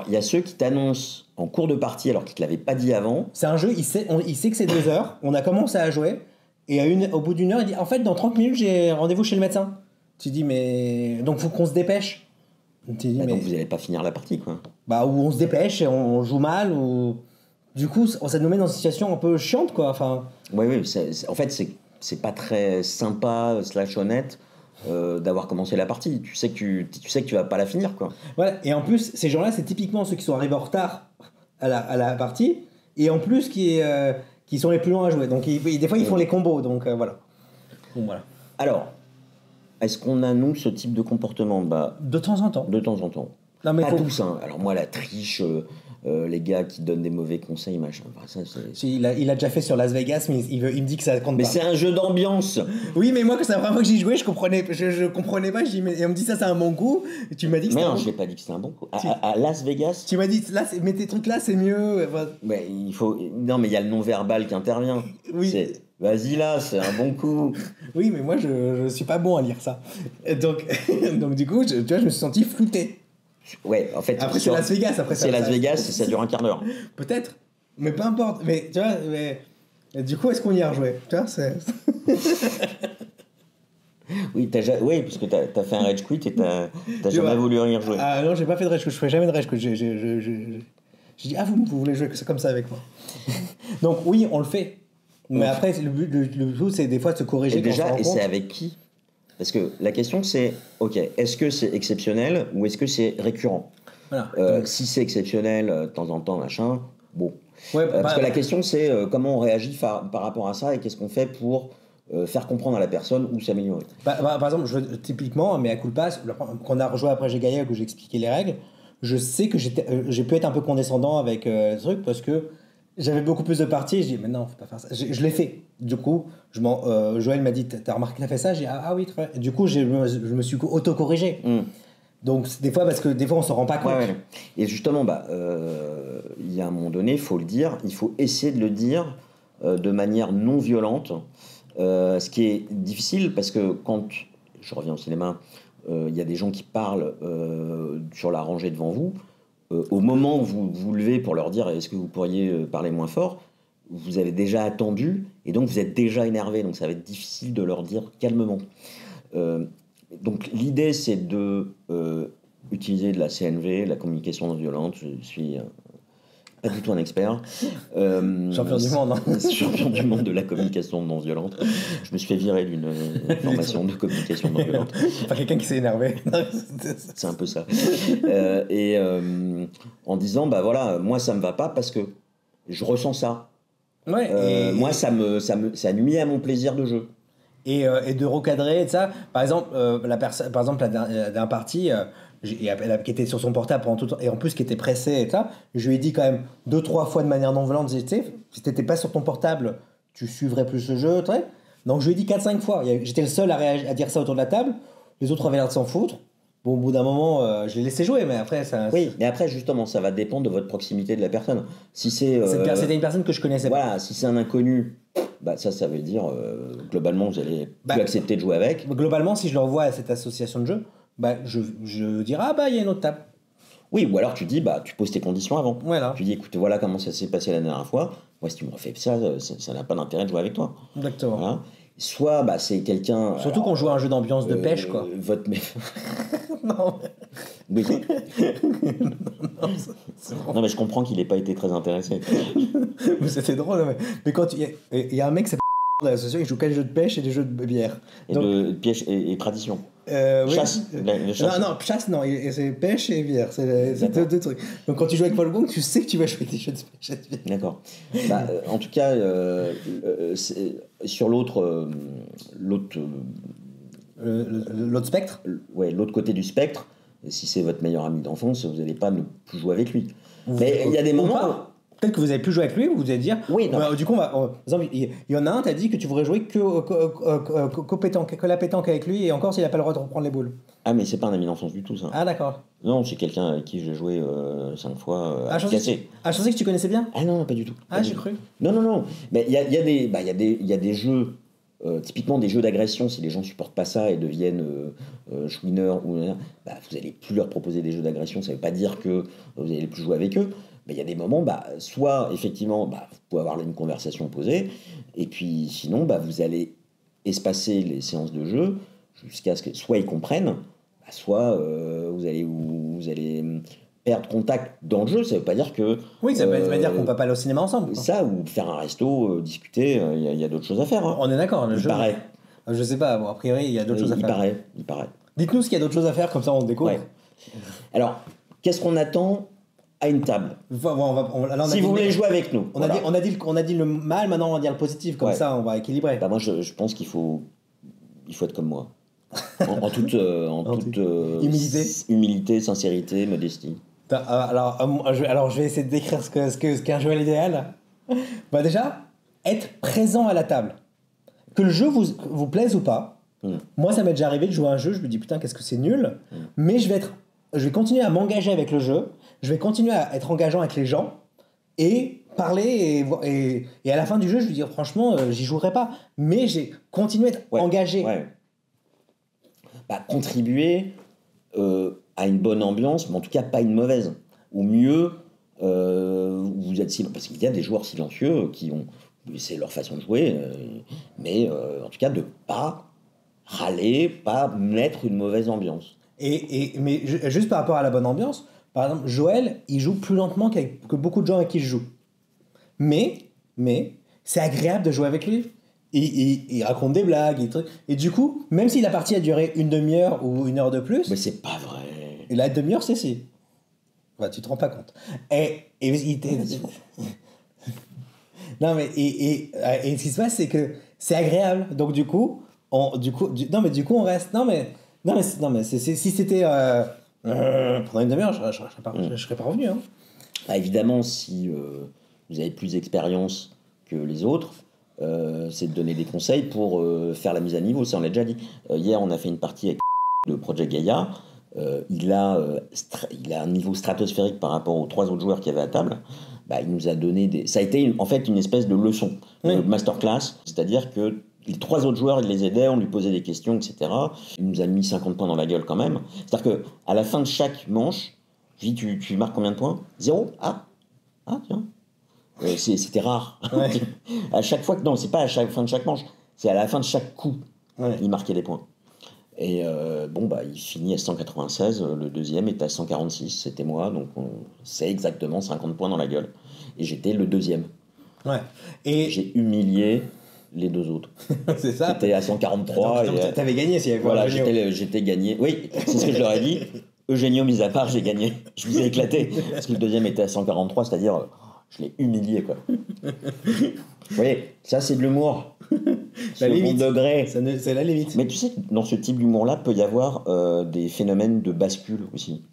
il y a ceux qui t'annoncent en cours de partie alors qu'ils ne te l'avaient pas dit avant. c'est un jeu, il sait que c'est 2 heures, on a commencé à jouer, et au bout d'une heure, il dit en fait, dans 30 minutes, j'ai rendez-vous chez le médecin. Tu dis, mais. Donc, faut qu'on se dépêche. Tu dis, Donc vous n'allez pas finir la partie, quoi. Bah, ou on se dépêche et on joue mal, ou. Du coup, ça nous met dans une situation un peu chiante, quoi. Enfin. Oui, en fait, c'est pas très sympa, / honnête. D'avoir commencé la partie, tu sais que tu vas pas la finir, quoi. Ouais, et en plus, ces gens-là, c'est typiquement ceux qui sont arrivés en retard à la partie, et en plus qui sont les plus longs à jouer. Donc des fois, ils font les combos, donc voilà. Bon, voilà. Alors, est-ce qu'on a, nous, ce type de comportement? Bah, de temps en temps. De temps en temps. Non, mais pas tous, hein. Alors moi, la triche, les gars qui donnent des mauvais conseils, machin. Bah, ça, il a déjà fait sur Las Vegas, mais il me dit que ça compte mais pas. c'est un jeu d'ambiance. Oui, mais moi, que c'est la première fois que j'y jouais, je comprenais pas. Et on me dit ça, c'est un bon coup. Et tu m'as dit que c'était. Mais non, je n'ai pas dit que c'était un bon coup. À Las Vegas. Tu m'as dit, là, mais tes trucs là, c'est mieux. Mais il faut. Non, mais il y a le non-verbal qui intervient. Oui. Vas-y là, c'est un bon coup. Oui, mais moi, je suis pas bon à lire ça. Donc du coup, tu vois, je me suis senti flouté. Ouais, en fait. Après, c'est Las Vegas. C'est Las Vegas et ça dure un quart d'heure. Peut-être, mais peu importe. Mais tu vois, du coup, est-ce qu'on y a rejoué? Tu vois, c'est. Oui, parce que t'as fait un rage quit et t'as jamais voulu y rejouer. Ah non, j'ai pas fait de rage quit. Je ferai jamais de rage quit. J'ai dit, vous voulez jouer comme ça avec moi. Donc oui, on le fait. Mais après, le but, c'est des fois de se corriger. Et déjà, et c'est avec qui? Parce que la question c'est, ok, est-ce que c'est exceptionnel ou est-ce que c'est récurrent? Voilà. Si c'est exceptionnel, de temps en temps, machin, bon. Ouais, parce que la question c'est comment on réagit par rapport à ça et qu'est-ce qu'on fait pour faire comprendre à la personne ou s'améliorer. Par exemple, typiquement, mais à culpa, quand on a rejoué après J'ai Gaillac où j'ai expliqué les règles, je sais que j'ai pu être un peu condescendant avec le truc parce que j'avais beaucoup plus de parties et je dis mais non, faut pas faire ça. Je l'ai fait. Du coup, Joël m'a dit t'as remarqué que t'as fait ça? J'ai dit ah oui, très bien. Du coup, je me suis auto-corrigé. Donc des fois, parce que des fois on s'en rend pas compte. Ouais. Et justement, il y a un moment donné, il faut le dire, il faut essayer de le dire de manière non violente. Ce qui est difficile parce que quand je reviens au cinéma, il y a des gens qui parlent sur la rangée devant vous. Au moment où vous vous levez pour leur dire est-ce que vous pourriez parler moins fort, vous avez déjà attendu et donc vous êtes déjà énervé, donc ça va être difficile de leur dire calmement. Donc l'idée c'est de utiliser de la CNV, la communication non violente. Je suis pas du tout un expert. Champion du monde. Champion du monde de la communication non violente. Je me suis fait virer d'une formation de communication non violente. Pas quelqu'un qui s'est énervé. C'est un peu ça. En disant, voilà, moi ça me va pas parce que je ressens ça. Ouais, moi ça nuit à mon plaisir de jeu. Et de recadrer, et ça. Par exemple, la dernière partie, qui était sur son portable pendant tout le temps, et en plus qui était pressée et ça, je lui ai dit quand même 2-3 fois de manière non violente, tu sais, si t'étais pas sur ton portable, tu suivrais plus ce jeu, très. Donc je lui ai dit 4-5 fois. J'étais le seul à dire ça autour de la table. Les autres avaient l'air de s'en foutre. Bon, au bout d'un moment, je l'ai laissé jouer, mais après ça. Oui, mais après justement, ça va dépendre de votre proximité de la personne. Si c'était une personne que je connaissais pas. Voilà, si c'est un inconnu. Ça veut dire, globalement, vous allez plus accepter de jouer avec. Globalement, si je le revois à cette association de jeux, je dirais, il y a une autre table. Oui, ou alors tu dis, tu poses tes conditions avant. Voilà. Tu dis, écoute, voilà comment ça s'est passé la dernière fois. Moi, si tu me refais ça, ça n'a pas d'intérêt de jouer avec toi. Exactement. Voilà. Soit, c'est quelqu'un... Surtout qu'on joue à un jeu d'ambiance de pêche, quoi. Non. Oui. Non, mais je comprends qu'il n'ait pas été très intéressé. Mais c'était drôle. Mais quand il y a un mec qui s'appelle dans l'association, il joue qu'à des jeux de pêche et des jeux de bière. De pêche et tradition. Chasse. Chasse. Non, chasse, non. C'est pêche et bière. C'est deux trucs. Donc quand tu joues avec Paul Gong, tu sais que tu vas jouer avec des jeux de pêche et de bière. D'accord. En tout cas, sur l'autre spectre. L'autre côté du spectre, si c'est votre meilleur ami d'enfance, vous n'allez pas ne plus jouer avec lui. Mais il y a des moments... Peut-être que vous avez plus joué avec lui, vous allez dire. Oui, non. Du coup, par exemple, il y en a un, t'as dit que tu voudrais jouer que la pétanque avec lui, et encore s'il n'a pas le droit de reprendre les boules. Ah, mais c'est pas un ami d'enfance du tout, ça. Ah, d'accord. Non, c'est quelqu'un avec qui j'ai joué 5 fois je cassé. Je pensais que tu connaissais bien. Ah non, pas du tout. J'ai cru. Non. Mais il y a des jeux typiquement des jeux d'agression, si les gens supportent pas ça et deviennent chouineurs, bah, vous allez plus leur proposer des jeux d'agression. Ça veut pas dire que vous allez plus jouer avec eux. Mais il y a des moments, bah, soit effectivement, bah, vous pouvez avoir une conversation posée, et puis sinon, bah, vous allez espacer les séances de jeu jusqu'à ce que soit ils comprennent, bah, soit vous allez perdre contact dans le jeu. Ça veut pas dire que Oui, ça veut pas dire qu'on peut pas aller au cinéma ensemble, quoi. ça, ou faire un resto, discuter, il y a d'autres choses à faire, hein. On est d'accord, le Il jeu. paraît. Je sais pas, bon, a priori, il y a d'autres choses à faire. Il paraît. Dites-nous s'il y a d'autres choses à faire, comme ça on découvre. Ouais. Alors, qu'est-ce qu'on attend à une table? Là, Si vous voulez jouer avec nous. On a dit le mal, maintenant on va dire le positif, comme Ouais. ça on va équilibrer. Bah, moi, je pense qu'il faut être comme moi. En toute humilité, sincérité, modestie. Alors je vais essayer de décrire ce qu'est un joueur idéal. Bah déjà, être présent à la table. Que le jeu vous plaise ou pas. Moi, ça m'est déjà arrivé de jouer à un jeu, je me dis putain, qu'est-ce que c'est nul. Mais je vais continuer à m'engager avec le jeu. Je vais continuer à être engageant avec les gens et parler. Et à la fin du jeu, je vais dire franchement, j'y jouerai pas. Mais j'ai continué à être engagé. Ouais. Bah, contribuer à une bonne ambiance, mais en tout cas pas une mauvaise. Ou mieux, vous êtes silencieux. Parce qu'il y a des joueurs silencieux qui ont. C'est leur façon de jouer, mais en tout cas de pas râler, pas mettre une mauvaise ambiance. Mais juste par rapport à la bonne ambiance, par exemple, Joël, il joue plus lentement que beaucoup de gens avec qui je joue. Mais c'est agréable de jouer avec lui. Il raconte des blagues, et du coup, même si la partie a duré une demi-heure ou une heure de plus... Mais c'est pas vrai. Et la demi-heure, c'est si. Bah, tu te rends pas compte. Non, mais ce qui se passe, c'est que c'est agréable. Donc, du coup, on reste. Non, mais si c'était pendant une demi-heure, je serais pas revenu. Hein. Bah, évidemment, si vous avez plus d'expérience que les autres, c'est de donner des conseils pour faire la mise à niveau. Ça, on l'a déjà dit. Hier, on a fait une partie avec de Project Gaia. Il a un niveau stratosphérique par rapport aux 3 autres joueurs qui avaient à table. Bah, il nous a donné ça a été en fait une espèce de leçon, de masterclass. C'est-à-dire que les 3 autres joueurs, il les aidait, on lui posait des questions, etc. Il nous a mis 50 points dans la gueule quand même. C'est-à-dire qu'à la fin de chaque manche, je dis tu marques combien de points? 0? Ah tiens. C'était rare. Ouais. À chaque fois non, c'est pas à chaque fin de chaque manche, c'est à la fin de chaque coup. Ouais. Il marquait des points. Et il finit à 196, le deuxième est à 146, c'était moi, donc c'est exactement 50 points dans la gueule. Et j'étais le deuxième. Ouais. Et j'ai humilié les 2 autres. C'est ça. J'étais à 143. Attends, t'avais gagné s'il y avait voilà, j'étais gagné. Oui, c'est ce que je leur ai dit. Eugenio mis à part, j'ai gagné. Je vous ai éclaté. Parce que le deuxième était à 143, c'est-à-dire je l'ai humilié, quoi. Vous voyez, ça c'est de l'humour. La limite. Degré. C'est la limite. Mais tu sais, dans ce type d'humour-là, peut y avoir des phénomènes de bascule aussi.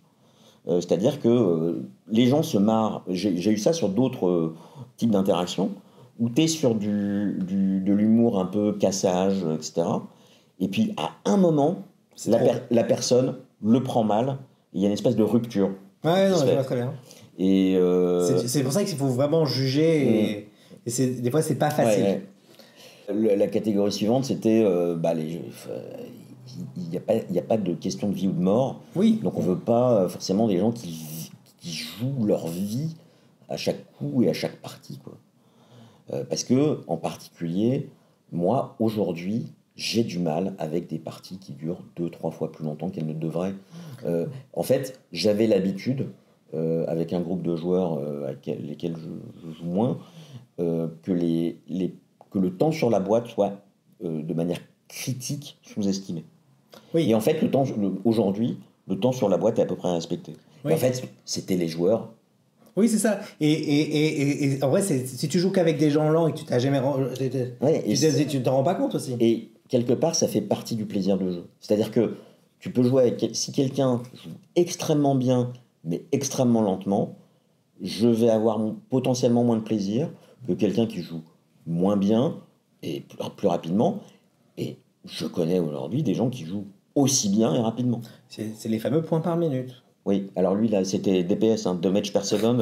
C'est-à-dire que les gens se marrent. J'ai eu ça sur d'autres types d'interactions, où tu es sur de l'humour un peu cassage, etc. Et puis, à un moment, la personne le prend mal, il y a une espèce de rupture. Ouais, non, je vois très bien. Et c'est pour ça qu'il faut vraiment juger, et des fois, c'est pas facile. Ouais. La catégorie suivante, c'était il n'y a pas de question de vie ou de mort. Oui. Donc on veut pas forcément des gens qui jouent leur vie à chaque coup et à chaque partie, quoi. Parce que, en particulier, moi, aujourd'hui, j'ai du mal avec des parties qui durent 2-3 fois plus longtemps qu'elles ne devraient. En fait, j'avais l'habitude, avec un groupe de joueurs avec lesquels je joue moins, que le temps sur la boîte soit de manière critique sous-estimé. Oui. Et en fait, aujourd'hui, le temps sur la boîte est à peu près respecté. Oui. En fait, c'était les joueurs. Oui, c'est ça. Et en vrai, si tu joues qu'avec des gens lents et que tu t'as jamais... tu t'en rends pas compte aussi. Et quelque part, ça fait partie du plaisir de jeu. C'est-à-dire que tu peux jouer avec... Si quelqu'un joue extrêmement bien, mais extrêmement lentement, je vais avoir potentiellement moins de plaisir que quelqu'un qui joue moins bien et plus rapidement. Et je connais aujourd'hui des gens qui jouent aussi bien et rapidement. C'est les fameux points par minute. Oui, alors lui, là, c'était DPS, hein, damage per second.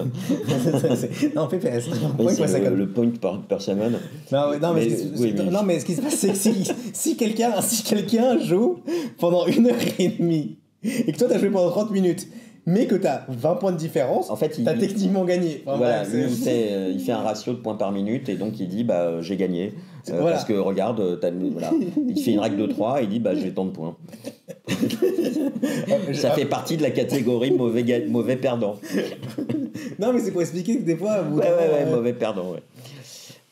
Non, PPS. Oui, Point c'est per second. le point per second. Non, non, mais, Oui, mais- non, mais ce qui se passe, c'est que si quelqu'un joue pendant 1 heure et demie et que toi t'as joué pendant 30 minutes, mais que t'as 20 points de différence, En fait, t'as techniquement gagné. Enfin, voilà, bref, lui, il fait un ratio de points par minute et donc il dit bah j'ai gagné. Voilà. Parce que regarde, voilà. Il fait une règle de 3 et il dit bah j'ai tant de points. Ça fait partie de la catégorie mauvais perdant. Non, mais c'est pour expliquer que des fois. Ouais, mauvais perdant, ouais.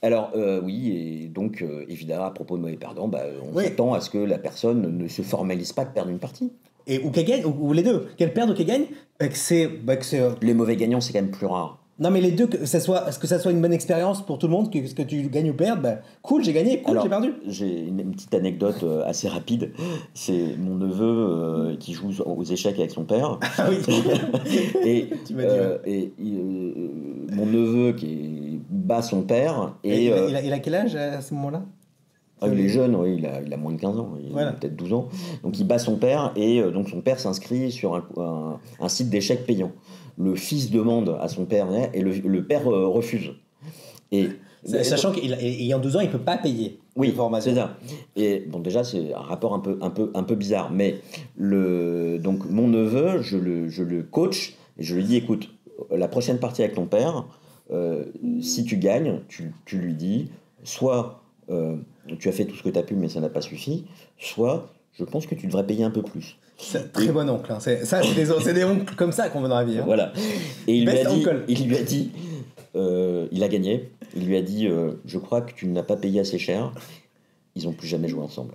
Alors, oui, et donc, évidemment, à propos de mauvais perdant, on s'attend à ce que la personne ne se formalise pas de perdre une partie. Et, ou qu'elle gagne, ou les deux, qu'elle perde ou qu'elle gagne, que c'est. Les mauvais gagnants, c'est quand même plus rare. Non, mais les deux, que ça soit une bonne expérience pour tout le monde, que tu gagnes ou perds, cool, j'ai gagné, cool, Alors, j'ai perdu. J'ai une petite anecdote assez rapide. C'est mon neveu qui joue aux échecs avec son père. Ah oui. Et, Tu m'as dit, mon neveu qui bat son père. Et, il a quel âge à ce moment-là? il est jeune, oui, il a moins de 15 ans, il a peut-être 12 ans. Donc il bat son père et donc son père s'inscrit sur un site d'échecs payant. Le fils demande à son père et le père refuse. Et, Sachant qu'ayant 12 ans, il peut pas payer. Oui, c'est ça. Et bon, déjà, c'est un rapport un peu bizarre. Mais donc mon neveu, je le coach et je lui dis écoute, la prochaine partie avec ton père, si tu gagnes, tu lui dis soit tu as fait tout ce que tu as pu, mais ça n'a pas suffi, soit je pense que tu devrais payer un peu plus. Très bon oncle. Hein. C'est des oncles comme ça qu'on veut dans la vie. Hein. Voilà. Et il lui a dit, uncle. il a gagné. Il lui a dit, je crois que tu n'as pas payé assez cher. Ils n'ont plus jamais joué ensemble.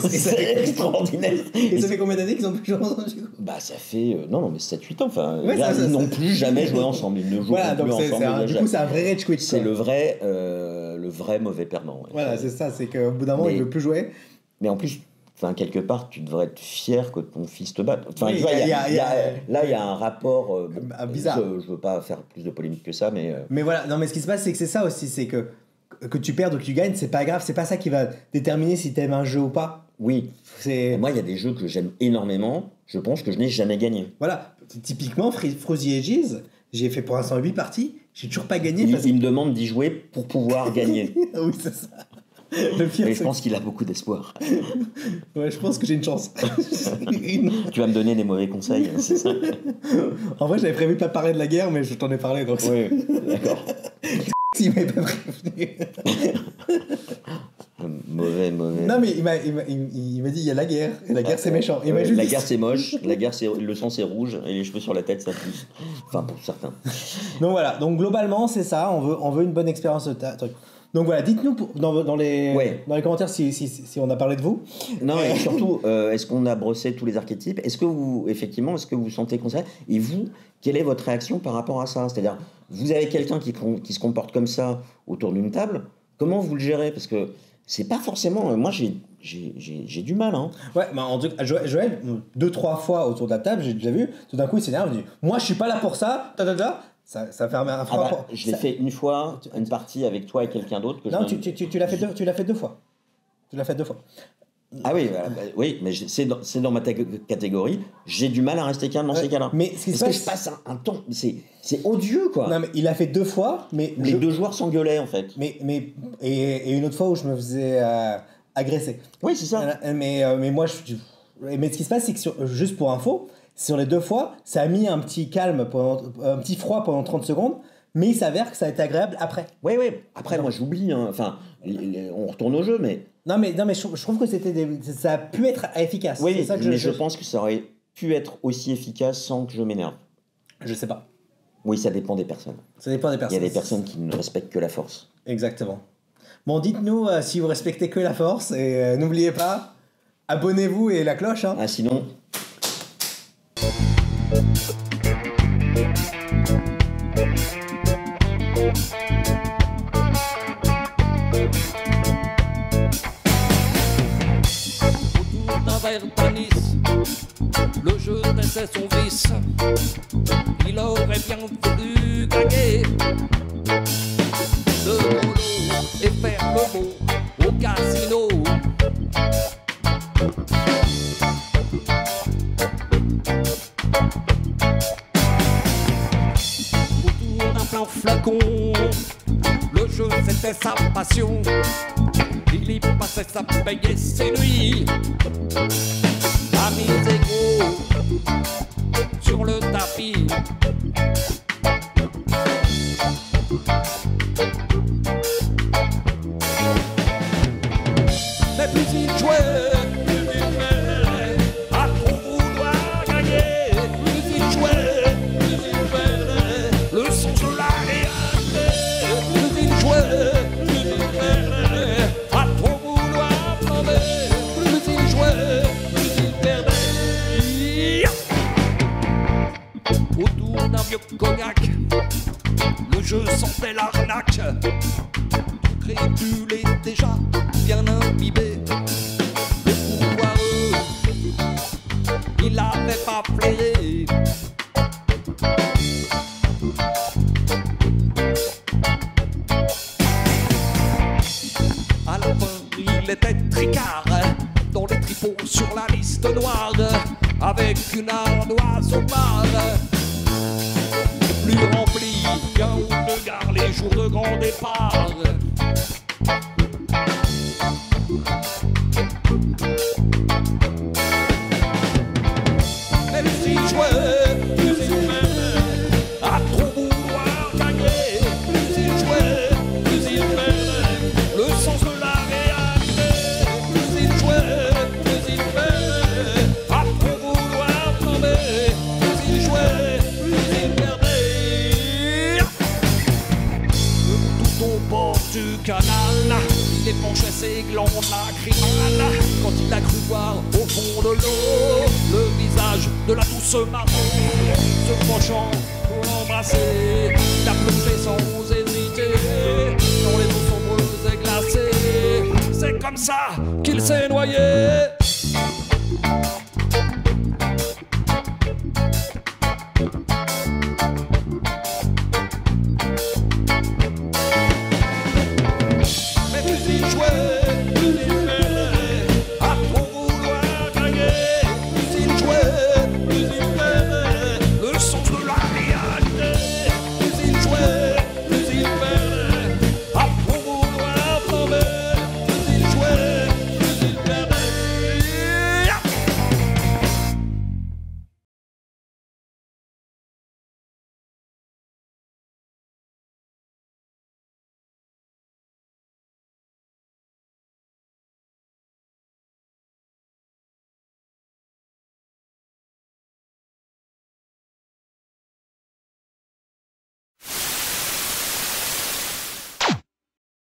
C'est extraordinaire. Et ça fait combien d'années qu'ils ont plus joué ensemble? Ça fait non mais 7-8 ans. Enfin, ouais, ils n'ont plus jamais joué ensemble. Ils ne jouent plus ensemble. Du coup, c'est un vrai rage quit. C'est le vrai mauvais perdant. Ouais. Voilà, c'est ça. C'est qu'au bout d'un moment, il ne veut plus jouer. Mais en plus, quelque part, tu devrais être fier que ton fils te batte. Enfin, oui, là, il y a un rapport bizarre. Je veux pas faire plus de polémique que ça, mais. Mais voilà, non, mais ce qui se passe, c'est que c'est ça aussi, c'est que tu perds ou que tu gagnes, c'est pas grave, c'est pas ça qui va déterminer si t'aimes un jeu ou pas. Oui. Moi, il y a des jeux que j'aime énormément. Je pense que je n'ai jamais gagné. Voilà, typiquement Frozy Ages, j'ai fait pour l'instant 8 parties, j'ai toujours pas gagné. Il me demande d'y jouer pour pouvoir gagner. Oui, c'est ça. Le pire, je pense qu'il a beaucoup d'espoir. Ouais, je pense que j'ai une chance. Tu vas me donner des mauvais conseils, c'est ça? En vrai, j'avais prévu de pas parler de la guerre, mais je t'en ai parlé, donc. Oui, d'accord. S'il m'avait pas prévenu. Mauvais. Non, mais il m'a dit il y a la guerre, et la guerre c'est méchant. La guerre c'est moche, le sang c'est rouge, et les cheveux sur la tête ça pousse. Enfin, pour certains. Donc voilà, donc globalement c'est ça, on veut une bonne expérience de truc. Donc voilà, dites-nous dans les commentaires si on a parlé de vous. Non, et surtout, est-ce qu'on a brossé tous les archétypes? Est-ce que vous vous sentez concerné? Et vous, quelle est votre réaction par rapport à ça? C'est-à-dire, vous avez quelqu'un qui se comporte comme ça autour d'une table, comment vous le gérez? Parce que c'est pas forcément... Moi, j'ai du mal. Hein. Ouais, mais en tout cas, Joël, 2-3 fois autour de la table, j'ai déjà vu, tout d'un coup, il s'énerve, il dit « Moi, je suis pas là pour ça, Ça fait un froid. Je l'ai fait une fois, une partie avec toi et quelqu'un d'autre. Non, tu l'as fait deux fois. Tu l'as fait 2 fois. Ah oui, oui, mais c'est dans ma catégorie. J'ai du mal à rester calme dans ces cas-là. Mais ce qui se passe, que je passe un temps, c'est odieux quoi. Non mais il a fait 2 fois, mais les 2 joueurs s'engueulaient en fait. Et une autre fois où je me faisais agresser. Oui, c'est ça. Mais moi mais ce qui se passe, c'est que juste pour info. Sur les 2 fois, ça a mis un petit un petit froid pendant 30 secondes, mais il s'avère que ça a été agréable après. Oui. Après, moi, j'oublie. Hein. Enfin, on retourne au jeu, mais... Non, mais je trouve que ça a pu être efficace. Oui, c'est ça que mais je pense que ça aurait pu être aussi efficace sans que je m'énerve. Je sais pas. Oui, ça dépend des personnes. Ça dépend des personnes. Il y a des personnes qui ne respectent que la force. Exactement. Bon, dites-nous si vous respectez que la force, et n'oubliez pas, abonnez-vous et la cloche. Hein. Ah, sinon... Le jeu testait son vice. Il aurait bien voulu gagner le boulot et faire le beau au casino. jeu c'était sa passion. Il y passait sa paye et ses nuits. Amis égaux sur le tapis. Mais plus il jouait, plus il perdait. À trop vouloir gagner, plus il jouait, plus il perdait. Le sens de la réalité, plus il jouait, plus il perdait. À trop vouloir flamber, plus il jouait, plus il perdait. Autour d'un vieux cognac, le jeu sentait l'arnaque. Crédule est déjà bien imbibé. Le pouvoireux, il l'avait pas flayé. À la fin, il était tricard dans les tripots sur la liste noire, avec une ardoise au bar. Plus rempli qu'un ou deux gares les jours de grand départ. Mais plus il jouait, plus il perdait. À trop vouloir gagner, plus il jouait, plus il perdait. Le sens de la réalité, plus il jouait, plus il perdait. À trop vouloir tomber, plus il jouait, plus il perdait. Tout au bord du canal, il épanchait ses glandes lacrymales. Quand il a cru voir au fond de l'eau le visage de la douce marron, se penchant pour l'embrasser, il a plongé sans hésiter dans les eaux sombres et glacées. C'est comme ça qu'il s'est noyé. Mais plus il jouait,